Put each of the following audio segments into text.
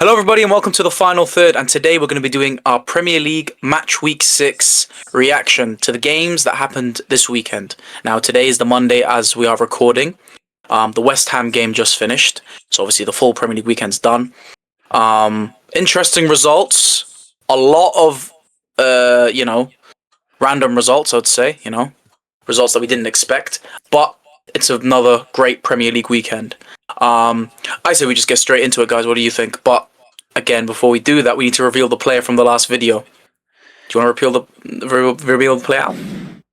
Hello, everybody, and welcome to the final third. And today we're going to be doing our Premier League Matchweek 6 reaction to the games that happened this weekend. Now, today is the Monday as we are recording. The West Ham game just finished, so obviously the full Premier League weekend's done. Interesting results. A lot of, random results, I would say. Results that we didn't expect. But it's another great Premier League weekend. I say we just get straight into it, guys. What do you think? But again, before we do that, we need to reveal the player from the last video. Do you want to reveal the player?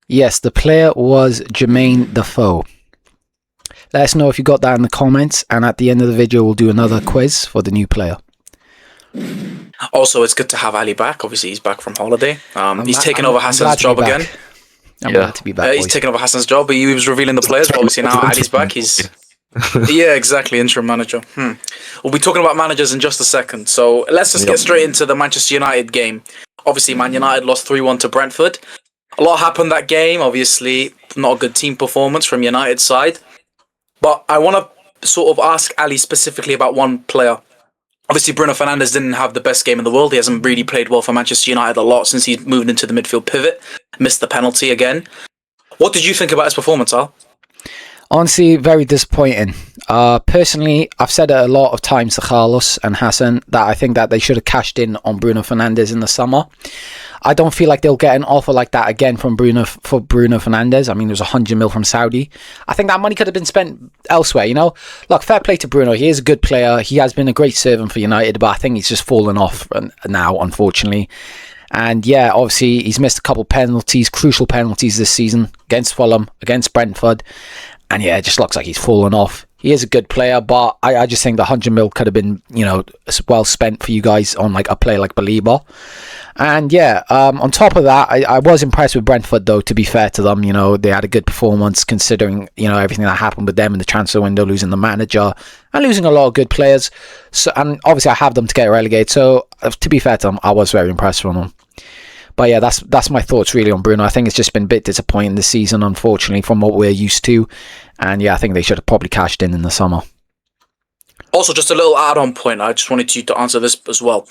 Yes, the player was Jermaine Defoe. Let us know if you got that in the comments, and at the end of the video, we'll do another quiz for the new player. Also, it's good to have Ali back. Obviously, he's back from holiday. He's taken over Hassan's job again. I'm glad to be back. He's taken over Hassan's job, but he was revealing the players. But obviously, now Ali's back. He's yeah, exactly, interim manager. We'll be talking about managers in just a second. So let's just get straight into the Manchester United game. Obviously, Man United lost 3-1 to Brentford. A lot happened that game. Obviously, not a good team performance from United's side. But I want to sort of ask Ali specifically about one player. Obviously, Bruno Fernandes didn't have the best game in the world. He hasn't really played well for Manchester United a lot since he's moved into the midfield pivot. Missed the penalty again. What did you think about his performance, Al? Honestly, very disappointing. Personally, I've said it a lot of times to Carlos and Hassan that I think that they should have cashed in on Bruno Fernandes in the summer. I don't feel like they'll get an offer like that again from Bruno Fernandes. I mean, there's 100 mil from Saudi. I think that money could have been spent elsewhere, Look, fair play to Bruno. He is a good player. He has been a great servant for United, but I think he's just fallen off now, unfortunately. And yeah, obviously, he's missed a couple penalties, crucial penalties this season against Fulham, against Brentford. And yeah, it just looks like he's fallen off. He is a good player, but I just think the 100 mil could have been, well spent for you guys on like a player like Belieber. And yeah, on top of that, I was impressed with Brentford, though, to be fair to them. They had a good performance considering, everything that happened with them in the transfer window, losing the manager and losing a lot of good players. So, and obviously I have them to get relegated. So to be fair to them, I was very impressed with them. But yeah, that's my thoughts really on Bruno. I think it's just been a bit disappointing this season, unfortunately, from what we're used to. And yeah, I think they should have probably cashed in the summer. Also, just a little add-on point. I just wanted you to answer this as well.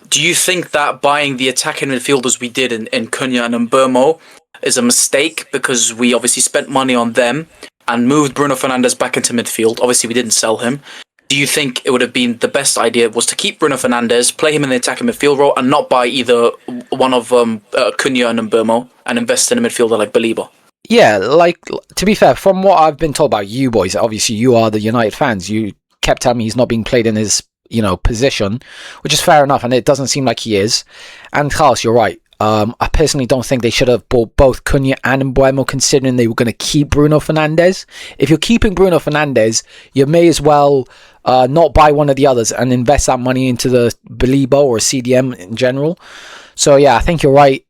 Do you think that buying the attacking midfielders we did in Cunha and Mbeumo is a mistake? Because we obviously spent money on them and moved Bruno Fernandes back into midfield. Obviously, we didn't sell him. Do you think it would have been the best idea was to keep Bruno Fernandes, play him in the attacking midfield role, and not buy either one of Cunha and Mbeumo and invest in a midfielder like Belieber? Yeah, like, to be fair, from what I've been told about you boys, obviously you are the United fans. You kept telling me he's not being played in his, position, which is fair enough, and it doesn't seem like he is. And Carlos, you're right. I personally don't think they should have bought both Cunha and Mbeumo, considering they were going to keep Bruno Fernandes. If you're keeping Bruno Fernandes, you may as well not buy one of the others and invest that money into the Belieber or CDM in general. So yeah, I think you're right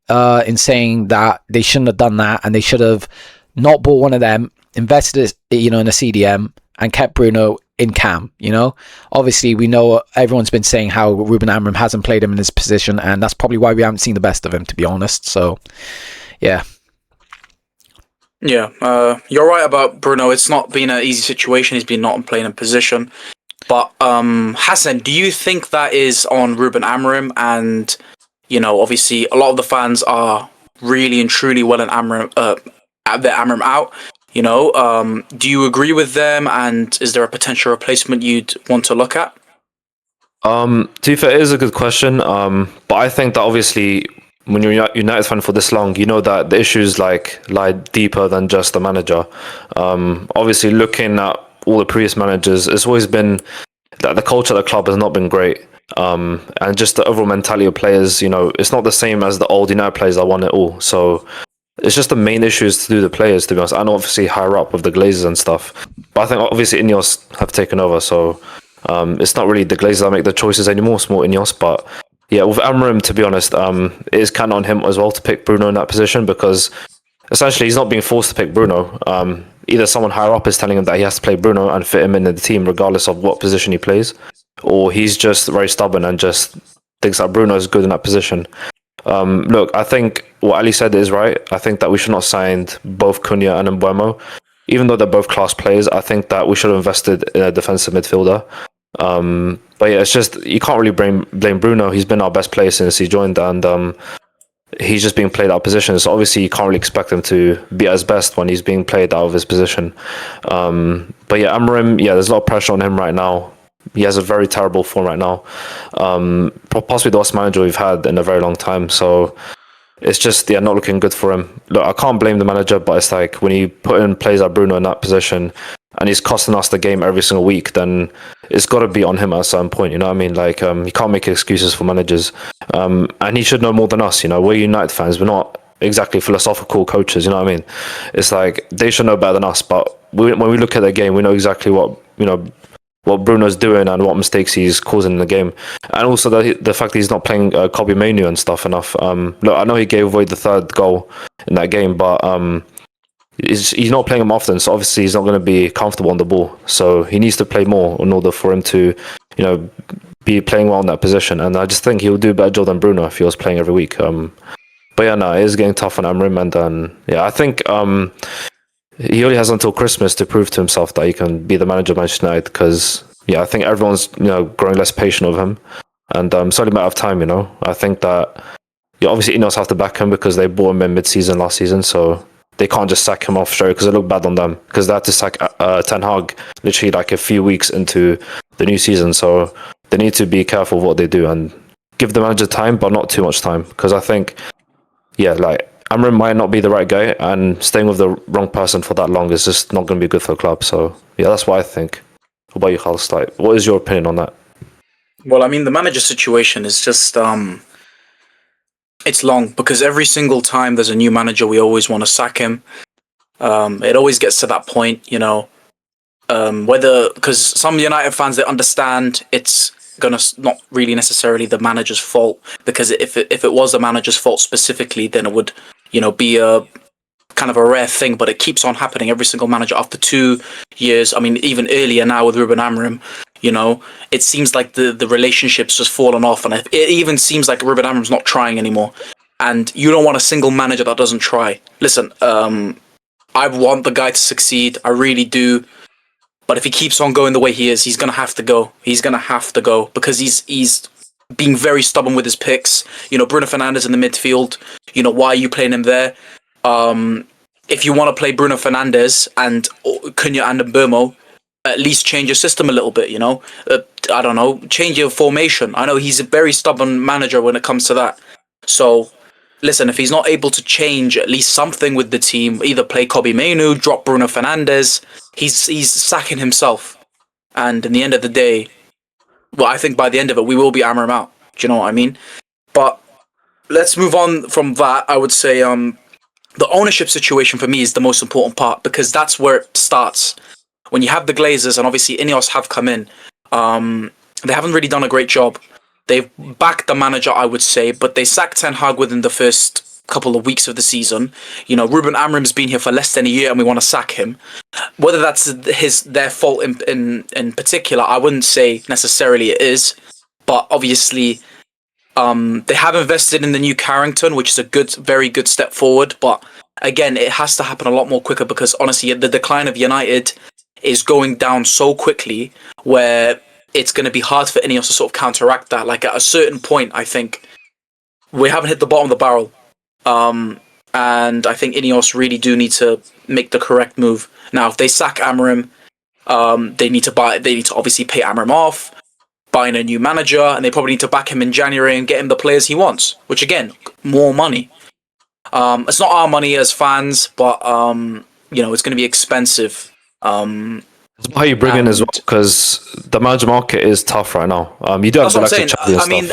in saying that they shouldn't have done that, and they should have not bought one of them, invested in a CDM, and kept Bruno in cam. Obviously we know everyone's been saying how Ruben Amorim hasn't played him in his position, and that's probably why we haven't seen the best of him, to be honest. So yeah, you're right about Bruno. It's not been an easy situation. He's been not playing in position. But Hassan, do you think that is on Ruben Amorim? And obviously a lot of the fans are really and truly well in Amorim, Amorim out. Do you agree with them? And is there a potential replacement you'd want to look at? To be fair, it is a good question. But I think that obviously when you're a United fan for this long, you know that the issues lie deeper than just the manager. Obviously, looking at all the previous managers, it's always been that the culture at the club has not been great. And just the overall mentality of players, it's not the same as the old United players that won it all. So it's just the main issues to do the players, to be honest, and obviously higher up with the Glazers and stuff. But I think obviously Ineos have taken over, so it's not really the Glazers that make the choices anymore, it's more Ineos. But yeah, with Amorim, to be honest, it is kind of on him as well to pick Bruno in that position, because essentially he's not being forced to pick Bruno. Either someone higher up is telling him that he has to play Bruno and fit him in the team regardless of what position he plays, or he's just very stubborn and just thinks that Bruno is good in that position. Look, I think what Ali said is right. I think that we should not sign both Cunha and Mbeumo. Even though they're both class players, I think that we should have invested in a defensive midfielder. But yeah, it's just you can't really blame Bruno. He's been our best player since he joined, and he's just being played out of position. So obviously you can't really expect him to be at his best when he's being played out of his position. But yeah, Amorim, yeah, there's a lot of pressure on him right now. He has a very terrible form right now. Possibly the worst manager we've had in a very long time. So it's just, yeah, not looking good for him. Look, I can't blame the manager, but it's like when you put in players like Bruno in that position and he's costing us the game every single week, then it's got to be on him at a certain point. You know what I mean? Like, you can't make excuses for managers. And he should know more than us. You know, we're United fans. We're not exactly philosophical coaches. You know what I mean? It's like they should know better than us. But when we look at their game, we know exactly what Bruno's doing and what mistakes he's causing in the game, and also the fact that he's not playing Kobe Manu and stuff enough. Look, I know he gave away the third goal in that game, but he's not playing him often, so obviously he's not going to be comfortable on the ball. So he needs to play more in order for him to, be playing well in that position. And I just think he'll do a better job than Bruno if he was playing every week. But yeah, no, it is getting tough on Amorim, and yeah, I think he only has until Christmas to prove to himself that he can be the manager of Manchester United. Because yeah, I think everyone's growing less patient of him, and it's only a matter of time. I think that obviously Ineos have to back him because they bought him in mid-season last season, so they can't just sack him off straight because it looked bad on them because they had to sack Ten Hag literally like a few weeks into the new season. So they need to be careful of what they do and give the manager time, but not too much time, because I think Amorim might not be the right guy, and staying with the wrong person for that long is just not going to be good for the club. So yeah, that's what I think. What about you, Carlos? What is your opinion on that? Well, I mean, the manager situation is just it's long because every single time there's a new manager, we always want to sack him. It always gets to that point, whether because some United fans, they understand it's gonna not really necessarily the manager's fault, because if it was the manager's fault specifically, then it would be a kind of a rare thing. But it keeps on happening. Every single manager after 2 years, I mean, even earlier now with Ruben Amorim, it seems like the relationship's just fallen off, and it even seems like Ruben Amorim's not trying anymore. And you don't want a single manager that doesn't try. Listen, I want the guy to succeed. I really do. But if he keeps on going the way he is, he's gonna have to go. He's gonna have to go because he's being very stubborn with his picks. Bruno Fernandes in the midfield. Why are you playing him there? If you want to play Bruno Fernandes and Cunha and Mbeumo, at least change your system a little bit. I don't know, change your formation. I know he's a very stubborn manager when it comes to that. So, listen, if he's not able to change at least something with the team, either play Kobe Manu, drop Bruno Fernandes, he's sacking himself. And in the end of the day, well, I think by the end of it, we will be Amorim out. Do you know what I mean? But let's move on from that. I would say the ownership situation for me is the most important part, because that's where it starts. When you have the Glazers, and obviously Ineos have come in, they haven't really done a great job. They've backed the manager, I would say, but they sacked Ten Hag within the first couple of weeks of the season. Ruben Amorim's been here for less than a year, and we want to sack him. Whether that's their fault in particular, I wouldn't say necessarily it is, but obviously they have invested in the new Carrington, which is a very good step forward. But again, it has to happen a lot more quicker, because honestly, the decline of United is going down so quickly where it's going to be hard for Ineos to sort of counteract that. Like, at a certain point, I think we haven't hit the bottom of the barrel. And I think Ineos really do need to make the correct move. Now, if they sack Amorim, they need to obviously pay Amorim off, buy in a new manager, and they probably need to back him in January and get him the players he wants, which again, more money. It's not our money as fans, but it's going to be expensive. That's why you bring in as well, because the manager market is tough right now. You do have That's what I'm saying. I mean,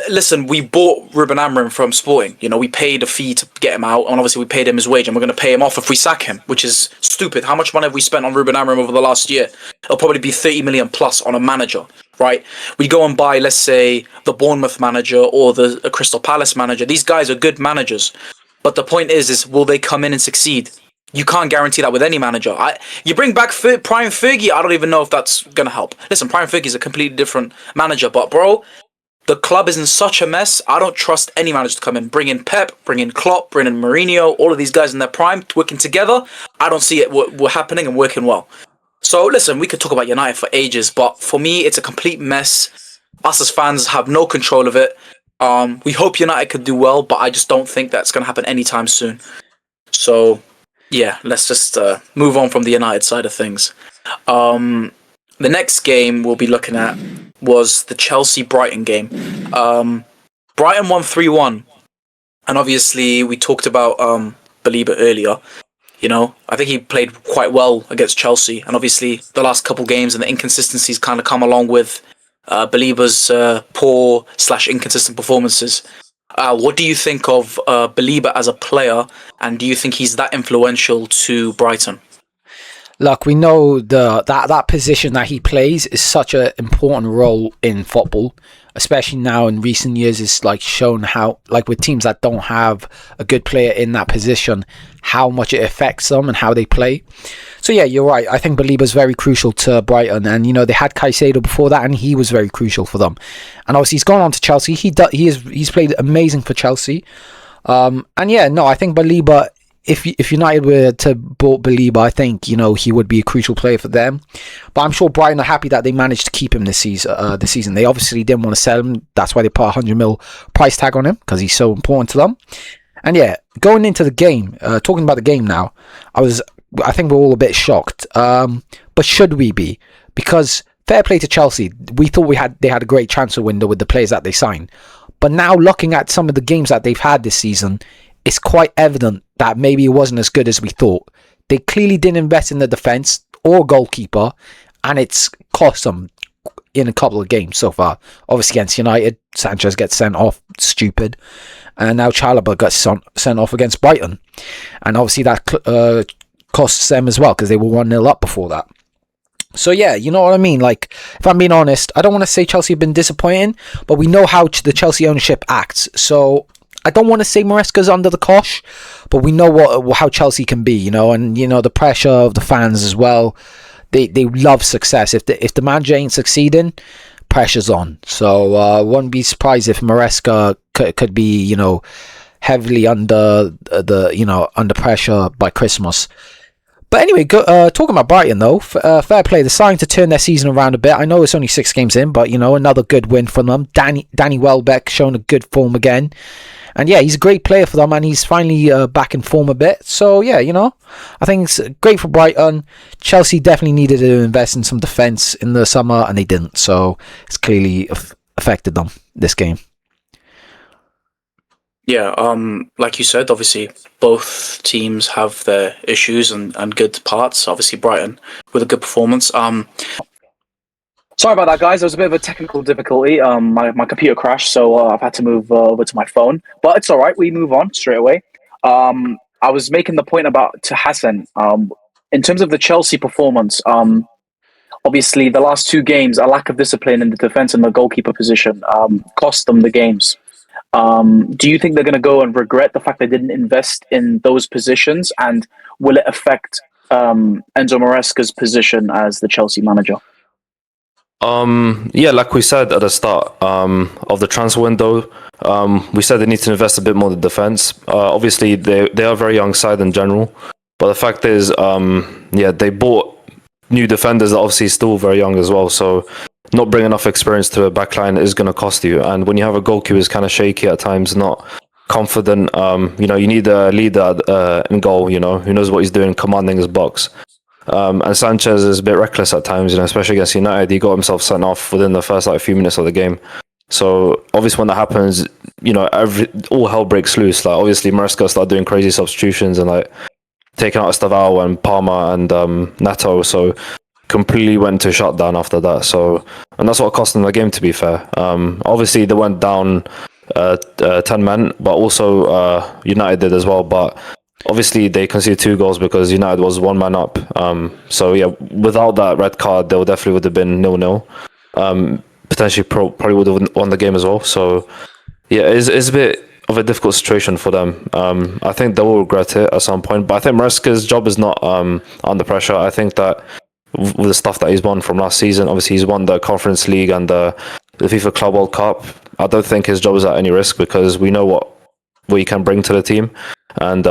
listen, we bought Ruben Amorim from Sporting. We paid a fee to get him out, and obviously we paid him his wage, and we're going to pay him off if we sack him, which is stupid. How much money have we spent on Ruben Amorim over the last year? It'll probably be 30 million plus on a manager, right? We go and buy, let's say, the Bournemouth manager or the Crystal Palace manager. These guys are good managers, but the point is will they come in and succeed? You can't guarantee that with any manager. You bring back Prime Fergie, I don't even know if that's going to help. Listen, Prime Fergie is a completely different manager, but bro, the club is in such a mess. I don't trust any manager to come in. Bring in Pep, bring in Klopp, bring in Mourinho, all of these guys in their prime, working together. I don't see it happening and working well. So listen, we could talk about United for ages, but for me, it's a complete mess. Us as fans have no control of it. We hope United could do well, but I just don't think that's going to happen anytime soon. So, yeah, let's just move on from the United side of things. The next game we'll be looking at was the Chelsea-Brighton game. Brighton won 3-1, and obviously we talked about Belieber earlier. You know, I think he played quite well against Chelsea, and obviously the last couple games and the inconsistencies kind of come along with Belieber's poor/inconsistent performances. What do you think of Belieber as a player, and do you think he's that influential to Brighton? Look, we know that position that he plays is such an important role in football, especially now in recent years. It's like shown how, like with teams that don't have a good player in that position, how much it affects them and how they play. So yeah, you're right. I think Belieber's very crucial to Brighton, and you know they had Caicedo before that, and he was very crucial for them. And obviously he's gone on to Chelsea. He's played amazing for Chelsea. And yeah, no, I think Belieber. If United were to bought Belieber, I think he would be a crucial player for them. But I'm sure Brighton are happy that they managed to keep him this season. They obviously didn't want to sell him. That's why they put a 100 mil price tag on him, because he's so important to them. And yeah, going into the game, talking about the game now, I think we're all a bit shocked. But should we be? Because fair play to Chelsea, we thought they had a great transfer window with the players that they signed. But now looking at some of the games that they've had this season, it's quite evident that maybe it wasn't as good as we thought. They clearly didn't invest in the defence or goalkeeper, and it's cost them in a couple of games so far. Obviously against United, Sanchez gets sent off, stupid, and now Chalobah got sent off against Brighton, and obviously that costs them as well because they were 1-0 up before that. So yeah, you know what I mean? Like, if I'm being honest, I don't want to say Chelsea have been disappointing, but we know how the Chelsea ownership acts. So I don't want to say Maresca's under the cosh, but we know how Chelsea can be, and the pressure of the fans as well. They love success. If the manager ain't succeeding, pressure's on. So wouldn't be surprised if Maresca could be heavily under under pressure by Christmas. But anyway, talking about Brighton though, fair play. They're starting to turn their season around a bit. I know it's only 6 games in, but another good win from them. Danny Welbeck showing a good form again. And yeah, he's a great player for them, and he's finally back in form a bit. So yeah, I think it's great for Brighton. Chelsea definitely needed to invest in some defence in the summer, and they didn't. So it's clearly affected them this game. Yeah, like you said, obviously both teams have their issues and good parts. Obviously Brighton with a good performance. Sorry about that, guys. There was a bit of a technical difficulty. My computer crashed, so I've had to move over to my phone. But it's all right. We move on straight away. I was making the point to Hassan. In terms of the Chelsea performance, obviously the last 2 games, a lack of discipline in the defense and the goalkeeper position cost them the games. Do you think they're going to go and regret the fact they didn't invest in those positions, and will it affect Enzo Maresca's position as the Chelsea manager? Yeah, like we said at the start of the transfer window, we said they need to invest a bit more in the defense. Obviously, they are a very young side in general, but the fact is, they bought new defenders that obviously still very young as well. So not bringing enough experience to a backline is going to cost you. And when you have a goalkeeper who's kind of shaky at times, not confident, you need a leader in goal, who knows what he's doing, commanding his box. And Sanchez is a bit reckless at times, especially against United. He got himself sent off within the first few minutes of the game. So obviously when that happens, all hell breaks loose. Like obviously Maresca started doing crazy substitutions and taking out Estavao and Palmer and Nato. So completely went to shutdown after that. So, and that's what cost them the game, to be fair. Obviously they went down 10 men, but also United did as well. But obviously they conceded 2 goals because United was 1 man up. So yeah, without that red card, they definitely would have been 0-0. Potentially probably would have won the game as well. So yeah, it's a bit of a difficult situation for them. I think they will regret it at some point. But I think Maresca's job is not under pressure. I think that with the stuff that he's won from last season, obviously he's won the Conference League and the FIFA Club World Cup. I don't think his job is at any risk because we know what he can bring to the team. And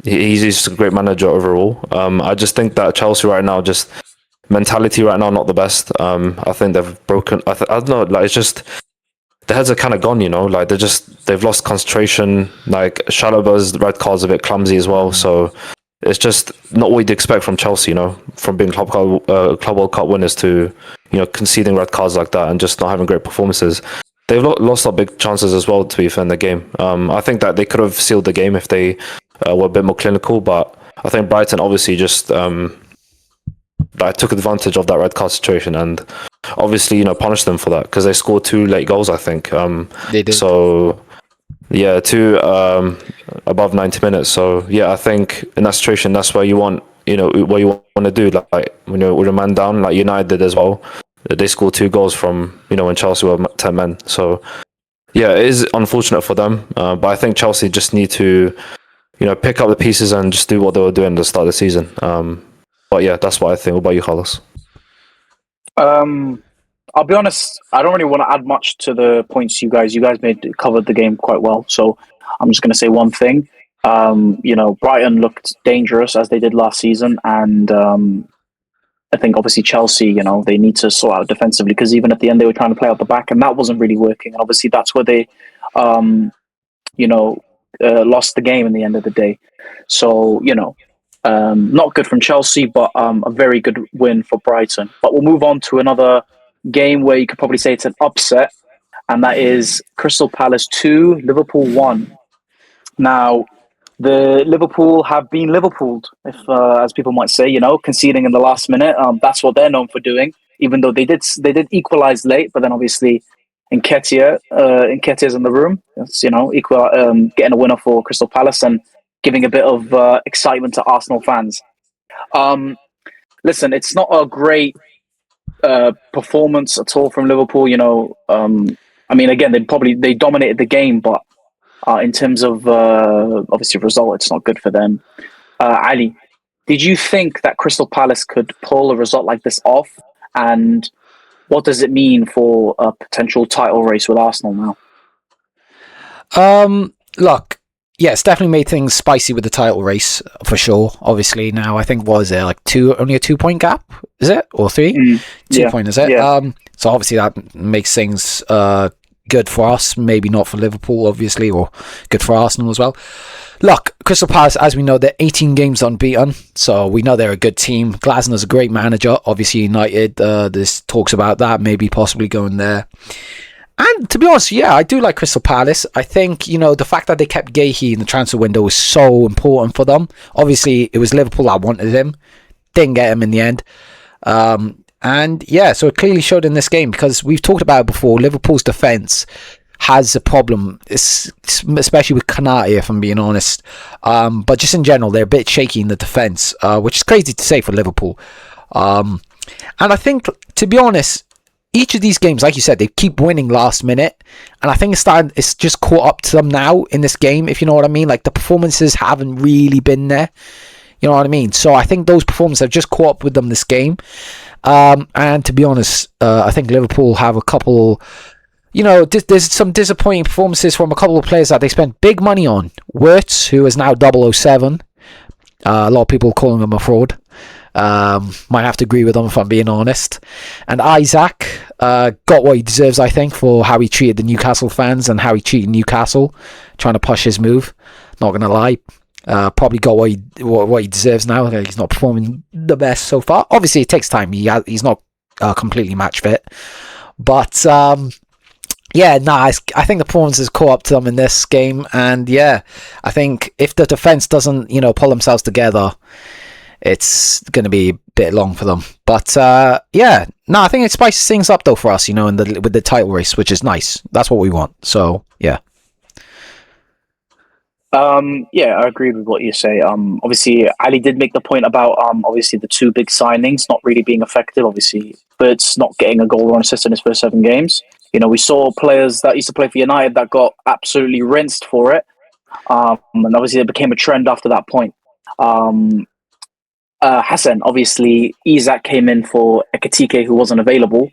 he's just a great manager overall. I just think that Chelsea right now, just mentality right now not the best. I think they've broken. I don't know. Like it's just their heads are kind of gone. Like they've lost concentration. Like Chalobah's red card's a bit clumsy as well. So it's just not what you'd expect from Chelsea. From being Club World Cup winners to conceding red cards like that and just not having great performances. They've lost a big chances as well, to be fair, in the game. I think that they could have sealed the game if they were a bit more clinical, but I think Brighton obviously just took advantage of that red card situation and obviously punished them for that because they scored 2 late goals, I think. They did. So yeah, 2 above 90 minutes. So yeah, I think in that situation, that's where you want what you want to do. Like with a man down, like United did as well. They scored 2 goals from when Chelsea were 10 men. So yeah, it is unfortunate for them, but I think Chelsea just need to pick up the pieces and just do what they were doing at the start of the season. But yeah, that's what I think. What about you, Carlos? I'll be honest, I don't really want to add much to the points you guys covered the game quite well. So I'm just going to say one thing. Brighton looked dangerous as they did last season, and I think obviously Chelsea, they need to sort out defensively because even at the end they were trying to play out the back and that wasn't really working. And obviously that's where they, lost the game in the end of the day. So, not good from Chelsea, but a very good win for Brighton. But we'll move on to another game where you could probably say it's an upset, and that is Crystal Palace 2, Liverpool 1. Now, the Liverpool have been Liverpooled, if as people might say, conceding in the last minute. That's what they're known for doing. Even though they did equalize late, but then obviously Nketiah's in the room. It's, getting a winner for Crystal Palace and giving a bit of excitement to Arsenal fans. Listen, it's not a great performance at all from Liverpool. Again, they dominated the game, but in terms of obviously result, it's not good for them. Ali, did you think that Crystal Palace could pull a result like this off? And what does it mean for a potential title race with Arsenal now? Look, yeah, it's definitely made things spicy with the title race for sure. Obviously, now I think only a 2-point gap, is it, or 3? 2 point, is it? Yeah. So obviously that makes things good for us, maybe not for Liverpool, obviously, or good for Arsenal as well. Look, Crystal Palace, as we know, they're 18 games unbeaten, so we know they're a good team. Glasner's a great manager. Obviously, United, there's talks about that, maybe possibly going there. And to be honest, yeah, I do like Crystal Palace. I think, the fact that they kept Gahey in the transfer window was so important for them. Obviously, it was Liverpool that wanted him. Didn't get him in the end. And yeah, so it clearly showed in this game because we've talked about it before. Liverpool's defence has a problem, especially with Konate, if I'm being honest. But just in general, they're a bit shaky in the defence, which is crazy to say for Liverpool. And I think, to be honest, each of these games, like you said, they keep winning last minute. And I think it's just caught up to them now in this game, if you know what I mean. Like, the performances haven't really been there. You know what I mean? So I think those performances have just caught up with them this game. And to be honest, I think Liverpool have a couple... there's some disappointing performances from a couple of players that they spent big money on. Wirtz, who is now 007. A lot of people calling him a fraud. Might have to agree with them if I'm being honest. And Isaac got what he deserves, I think, for how he treated the Newcastle fans and how he treated Newcastle, trying to push his move. Not going to lie. Probably got what he deserves now. He's not performing the best so far. Obviously, it takes time. He's not completely match fit. But... I think the performances caught up to them in this game, and yeah, I think if the defense doesn't, pull themselves together, it's going to be a bit long for them. But I think it spices things up though for us, with the title race, which is nice. That's what we want. So yeah. I agree with what you say. Obviously, Ali did make the point about obviously the 2 big signings not really being effective. Obviously, Birds not getting a goal or an assist in his first 7 games. We saw players that used to play for United that got absolutely rinsed for it. And obviously, it became a trend after that point. Hassan, obviously, Isak came in for Ekitike, who wasn't available.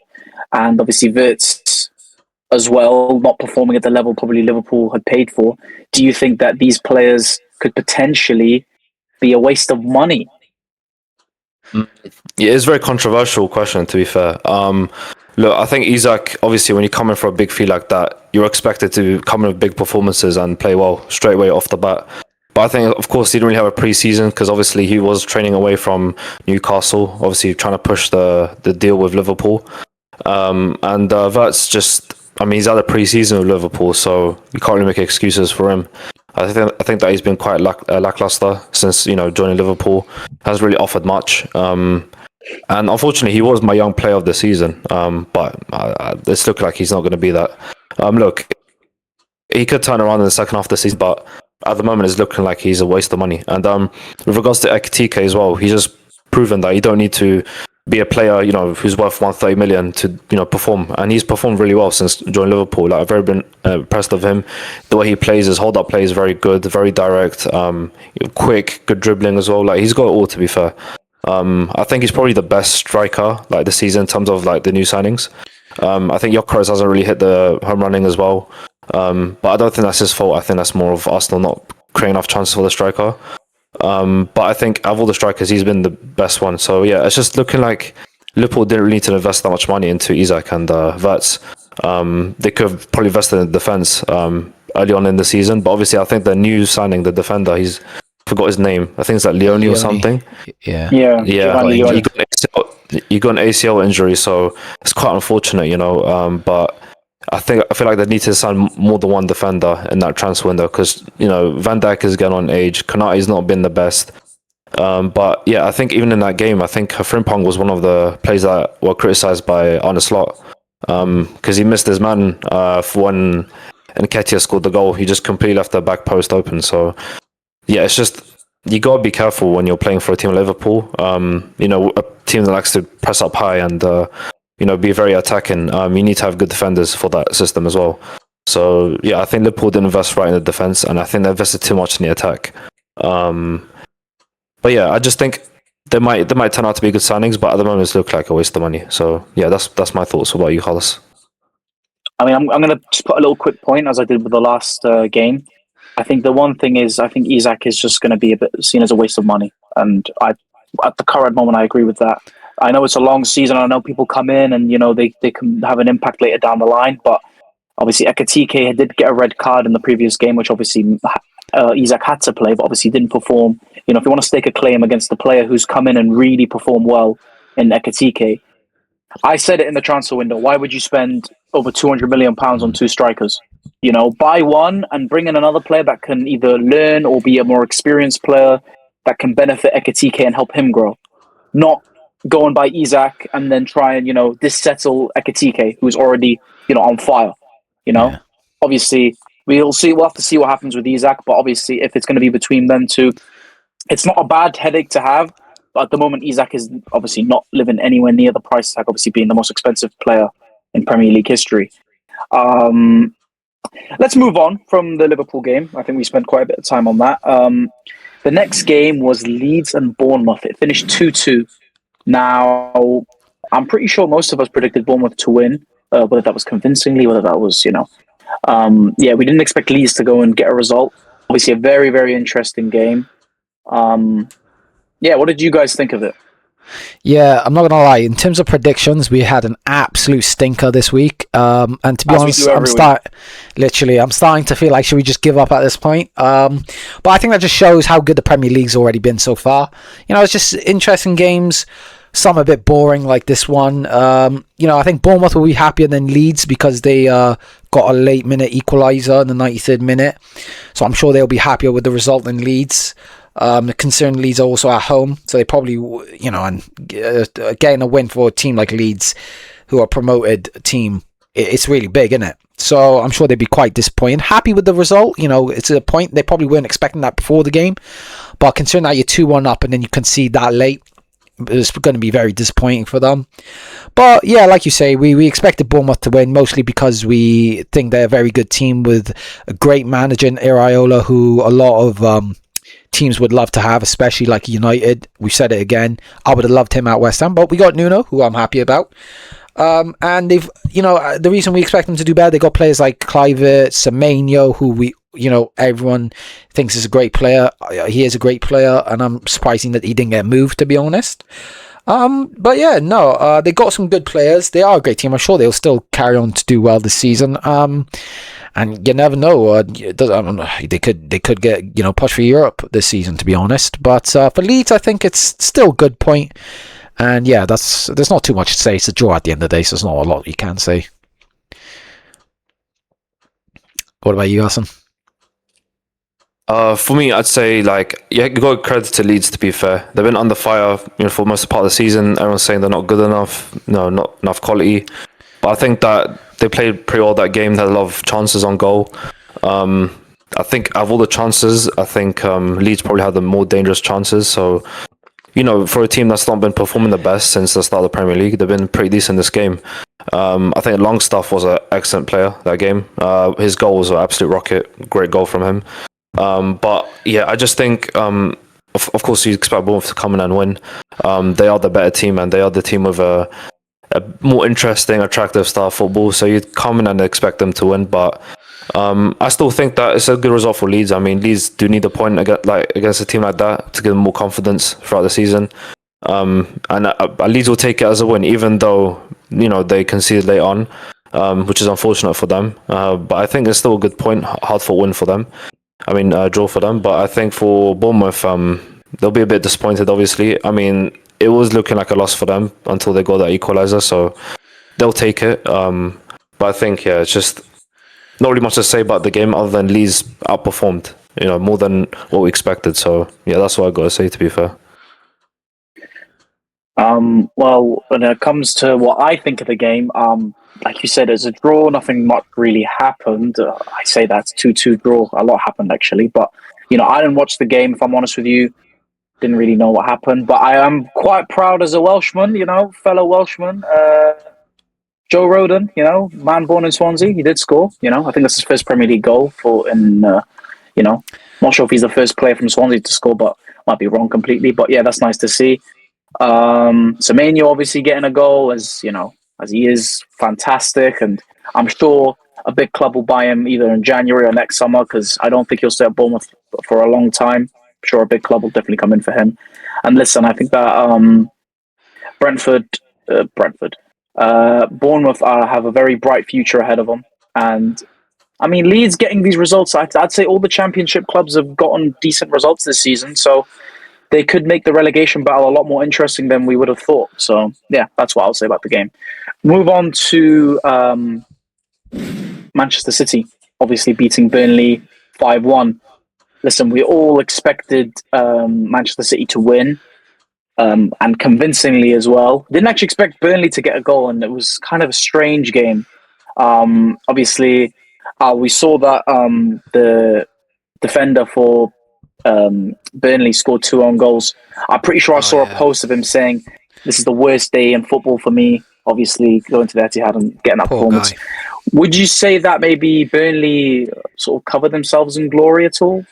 And obviously, Wirtz as well, not performing at the level probably Liverpool had paid for. Do you think that these players could potentially be a waste of money? Yeah, it's a very controversial question, to be fair. Look, I think Isak, obviously, when you come in for a big fee like that, you're expected to come in with big performances and play well straight away off the bat. But I think, of course, he didn't really have a pre-season because obviously he was training away from Newcastle, obviously trying to push the deal with Liverpool. And Vert's just, I mean, he's had a pre-season with Liverpool, so you can't really make excuses for him. I think that he's been quite lackluster since joining Liverpool. Hasn't really offered much. And unfortunately, he was my young player of the season. But it's looking like he's not going to be that. Look, he could turn around in the second half of the season, but at the moment, it's looking like he's a waste of money. And with regards to Ekitike as well, he's just proven that you don't need to be a player, who's worth 130 million to, perform. And he's performed really well since joining Liverpool. Like, I've very been impressed of him. The way he plays, his hold-up play is very good, very direct, quick, good dribbling as well. Like, he's got it all, to be fair. I think he's probably the best striker like this season in terms of like the new signings. I think Gyökeres hasn't really hit the home running as well. But I don't think that's his fault. I think that's more of Arsenal not creating enough chances for the striker. But I think out of all the strikers, he's been the best one. So yeah, it's just looking like Liverpool didn't really need to invest that much money into Isak and Verts. They could have probably invested in defence early on in the season. But obviously, I think the new signing, the defender, forgot his name. I think it's like Leone or something. Yeah. He got an ACL injury, so it's quite unfortunate, But I feel like they need to sign more than one defender in that transfer window because Van Dijk is getting on age. Konate's not been the best. But yeah, I think even in that game, I think Frimpong was one of the players that were criticised by Arne Slot because he missed his man for when Nketiah scored the goal. He just completely left the back post open. So yeah, it's just you gotta be careful when you're playing for a team like Liverpool. A team that likes to press up high and be very attacking. You need to have good defenders for that system as well. So yeah, I think Liverpool didn't invest right in the defense, and I think they invested too much in the attack. But yeah, I just think they might turn out to be good signings, but at the moment it looks like a waste of money. So yeah, that's my thoughts. What about you, Carlos? I mean, I'm going to just put a little quick point as I did with the last game. I think the one thing is, I think Isak is just going to be a bit seen as a waste of money, and at the current moment, I agree with that. I know it's a long season. I know people come in and they can have an impact later down the line, but obviously Ekitike did get a red card in the previous game, which obviously Isak had to play, but obviously didn't perform. If you want to stake a claim against the player who's come in and really performed well in Ekitike, I said it in the transfer window. Why would you spend over £200 million on two strikers? Buy one and bring in another player that can either learn or be a more experienced player that can benefit Ekitike and help him grow. Not go and buy Isak and then try and, dissettle Ekitike, who's already, on fire. Yeah. Obviously, we'll have to see what happens with Isak, but obviously if it's going to be between them two, it's not a bad headache to have. But at the moment, Isak is obviously not living anywhere near the price tag, obviously being the most expensive player in Premier League history. Let's move on from the Liverpool game. I think we spent quite a bit of time on that. The next game was Leeds and Bournemouth. It finished 2-2. Now, I'm pretty sure most of us predicted Bournemouth to win, whether that was convincingly, whether that was, we didn't expect Leeds to go and get a result. Obviously, a very, very interesting game. What did you guys think of it? Yeah, I'm not gonna lie. In terms of predictions, we had an absolute stinker this week. And to be honest, I'm starting to feel like should we just give up at this point? But I think that just shows how good the Premier League's already been so far. It's just interesting games. Some a bit boring, like this one. I think Bournemouth will be happier than Leeds because they got a late minute equaliser in the 93rd minute. So I'm sure they'll be happier with the result than Leeds. The concerned Leeds are also at home, so they probably, and getting a win for a team like Leeds, who are promoted team, it's really big, isn't it? So I'm sure they'd be quite disappointed. Happy with the result, it's a point. They probably weren't expecting that before the game, but considering that you're 2-1 up and then you concede that late, it's going to be very disappointing for them. But yeah, like you say, we expected Bournemouth to win, mostly because we think they're a very good team with a great manager in Iraola, who a lot of teams would love to have, especially like United. We've said it again. I would have loved him at West Ham, but we got Nuno, who I'm happy about. And they've, the reason we expect them to do better, they got players like Kluivert, Semenyo, who we everyone thinks he's a great player. He is a great player, and I'm surprised that he didn't get moved, to be honest. But yeah, no, they got some good players. They are a great team. I'm sure they'll still carry on to do well this season. And you never know. They could get push for Europe this season, to be honest. But for Leeds, I think it's still a good point. And yeah, there's not too much to say. It's a draw at the end of the day, so there's not a lot you can say. What about you, Hassan? For me, I'd say you got credit to Leeds. To be fair, they've been under fire, for most part of the season. Everyone's saying they're not good enough, not enough quality. But I think that they played pretty well that game. They had a lot of chances on goal. I think out of all the chances, I think Leeds probably had the more dangerous chances. So, for a team that's not been performing the best since the start of the Premier League, they've been pretty decent this game. I think Longstaff was an excellent player that game. His goal was an absolute rocket. Great goal from him. But yeah, I just think, of course, you expect Bournemouth to come in and win. They are the better team, and they are the team with a more interesting, attractive style of football. So you'd come in and expect them to win. But I still think that it's a good result for Leeds. I mean, Leeds do need a point against a team like that to give them more confidence throughout the season. And Leeds will take it as a win, even though they conceded late on, which is unfortunate for them. But I think it's still a good point, hard-fought win for them. I mean, draw for them. But I think for Bournemouth, they'll be a bit disappointed, obviously. I mean, it was looking like a loss for them until they got that equaliser, so they'll take it. But I think, yeah, it's just not really much to say about the game other than Leeds outperformed, more than what we expected. So, yeah, that's what I got to say, to be fair. Well, when it comes to what I think of the game, like you said, it's a draw. Nothing much really happened. I say that's 2-2 draw. A lot happened, actually. But, I didn't watch the game, if I'm honest with you. Didn't really know what happened. But I am quite proud as a Welshman, fellow Welshman. Joe Rodon, man born in Swansea. He did score. I think that's his first Premier League goal not sure if he's the first player from Swansea to score, but might be wrong completely. But yeah, that's nice to see. Semenyo obviously getting a goal as he is fantastic, and I'm sure a big club will buy him either in January or next summer, because I don't think he'll stay at Bournemouth for a long time. I'm sure a big club will definitely come in for him. And listen, I think that Bournemouth have a very bright future ahead of them, and I mean, Leeds getting these results, I'd say all the Championship clubs have gotten decent results this season, so they could make the relegation battle a lot more interesting than we would have thought. So, yeah, that's what I'll say about the game. Move on to Manchester City, obviously beating Burnley 5-1. Listen, we all expected Manchester City to win, and convincingly as well. Didn't actually expect Burnley to get a goal, and it was kind of a strange game. Obviously, we saw that the defender for Burnley scored 2 own goals. I'm pretty sure I saw a post of him saying, "This is the worst day in football for me." Obviously, going to the Etihad and getting that performance. Guy. Would you say that maybe Burnley sort of covered themselves in glory at all?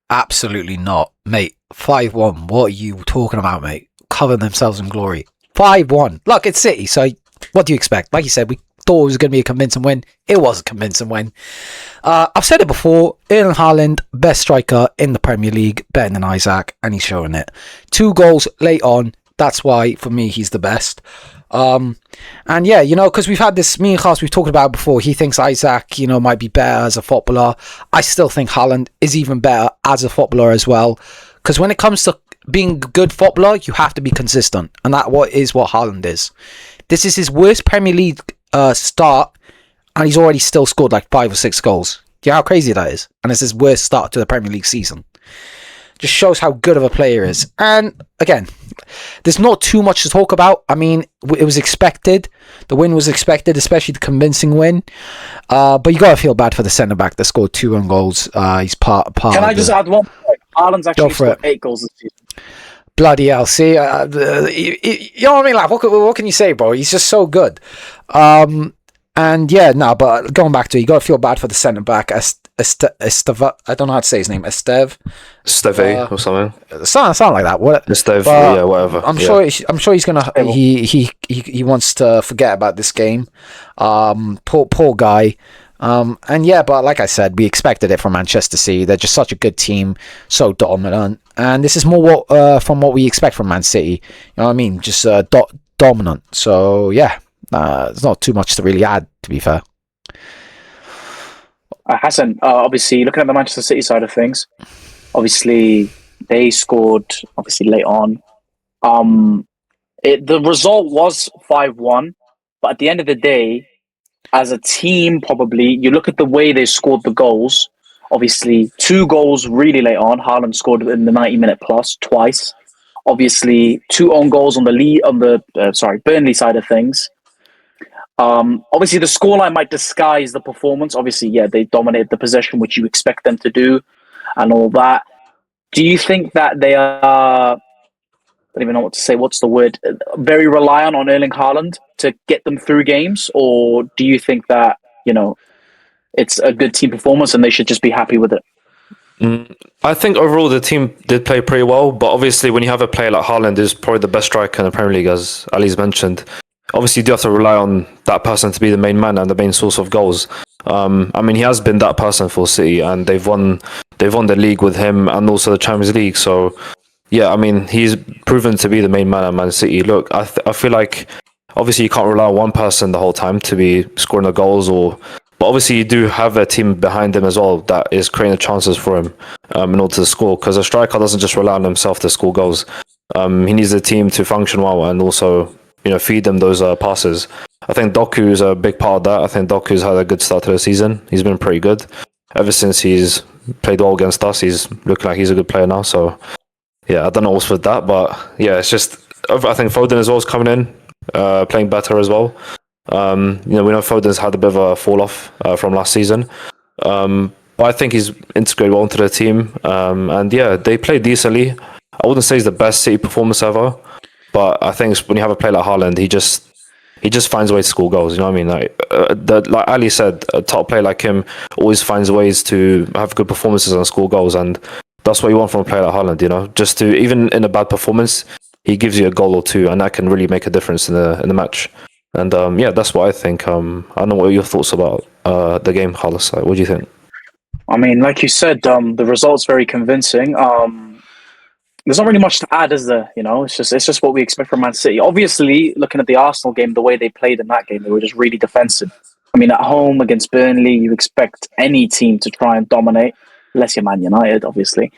Absolutely not, mate. 5-1. What are you talking about, mate? Covering themselves in glory. 5-1. Look, it's City, so what do you expect? Like you said, we thought it was going to be a convincing win. It was a convincing win. I've said it before, Erling Haaland, best striker in the Premier League, better than Isaac, and he's showing it. 2 goals late on, that's why, for me, he's the best. And yeah, because we've had this, me and Khas, we've talked about it before, he thinks Isaac, might be better as a footballer. I still think Haaland is even better as a footballer as well. Because when it comes to being a good footballer, you have to be consistent. And that what Haaland is. This is his worst Premier League start, and he's already still scored like 5 or 6 goals. Do you know how crazy that is? And it's his worst start to the Premier League season. Just shows how good of a player he is. And again, there's not too much to talk about. I mean, it was expected. The win was expected, especially the convincing win. But you got to feel bad for the centre-back that scored 2 own goals. He's part Can I just add one point? Haaland's actually scored 8 goals this season. Bloody hell. See, you know what I mean? Like, what can you say, bro? He's just so good. And yeah, no, but going back to it, you got to feel bad for the centre-back. Esteve, I don't know how to say his name. Esteve or something. Something like that. Esteve, yeah, whatever. I'm sure he's gonna. He wants to forget about this game. Poor guy. And yeah, but like I said, we expected it from Manchester City. They're just such a good team, so dominant, and this is more from what we expect from Man City. You know what I mean? Just dominant. So yeah, there's not too much to really add, to be fair. Hassan, obviously, looking at the Manchester City side of things, obviously they scored obviously late on. The result was 5-1, but at the end of the day, as a team, probably you look at the way they scored the goals. Obviously, 2 goals really late on. Haaland scored in the 90-minute plus twice. Obviously, 2 own goals on the Burnley side of things. Obviously, the scoreline might disguise the performance. Obviously, yeah, they dominated the possession, which you expect them to do, and all that. Do you think that they are? I don't even know what to say. What's the word? Very reliant on Erling Haaland to get them through games, or do you think that it's a good team performance and they should just be happy with it? I think overall the team did play pretty well, but obviously when you have a player like Haaland, who's probably the best striker in the Premier League, as Ali's mentioned, obviously you do have to rely on that person to be the main man and the main source of goals. I mean, he has been that person for City, and they've won the league with him and also the Champions League. So yeah, I mean, he's proven to be the main man at Man City. Look, I feel like obviously you can't rely on one person the whole time to be scoring the goals, but obviously you do have a team behind him as well that is creating the chances for him in order to score. Because a striker doesn't just rely on himself to score goals. He needs a team to function well and also feed them those passes. I think Doku is a big part of that. I think Doku's had a good start to the season. He's been pretty good ever since he's played well against us. He's looking like he's a good player now. So yeah, I don't know what's with that, but yeah, it's just I think Foden as well is coming in, playing better as well. We know Foden's had a bit of a fall off from last season, but I think he's integrated well into the team. And yeah, they played decently. I wouldn't say it's the best City performance ever, but I think when you have a player like Haaland, he just finds a way to score goals. You know what I mean? Like Ali said, a top player like him always finds ways to have good performances and score goals, and that's what you want from a player like Haaland. Just to, even in a bad performance, he gives you a goal or two, and that can really make a difference in the match. And yeah, that's what I think. I don't know what your thoughts about the game, Carlos. What do you think? I mean, like you said, the result's very convincing. There's not really much to add, is there? It's just what we expect from Man City. Obviously, looking at the Arsenal game, the way they played in that game, they were just really defensive. I mean, at home against Burnley, you expect any team to try and dominate, unless you're Man United, obviously.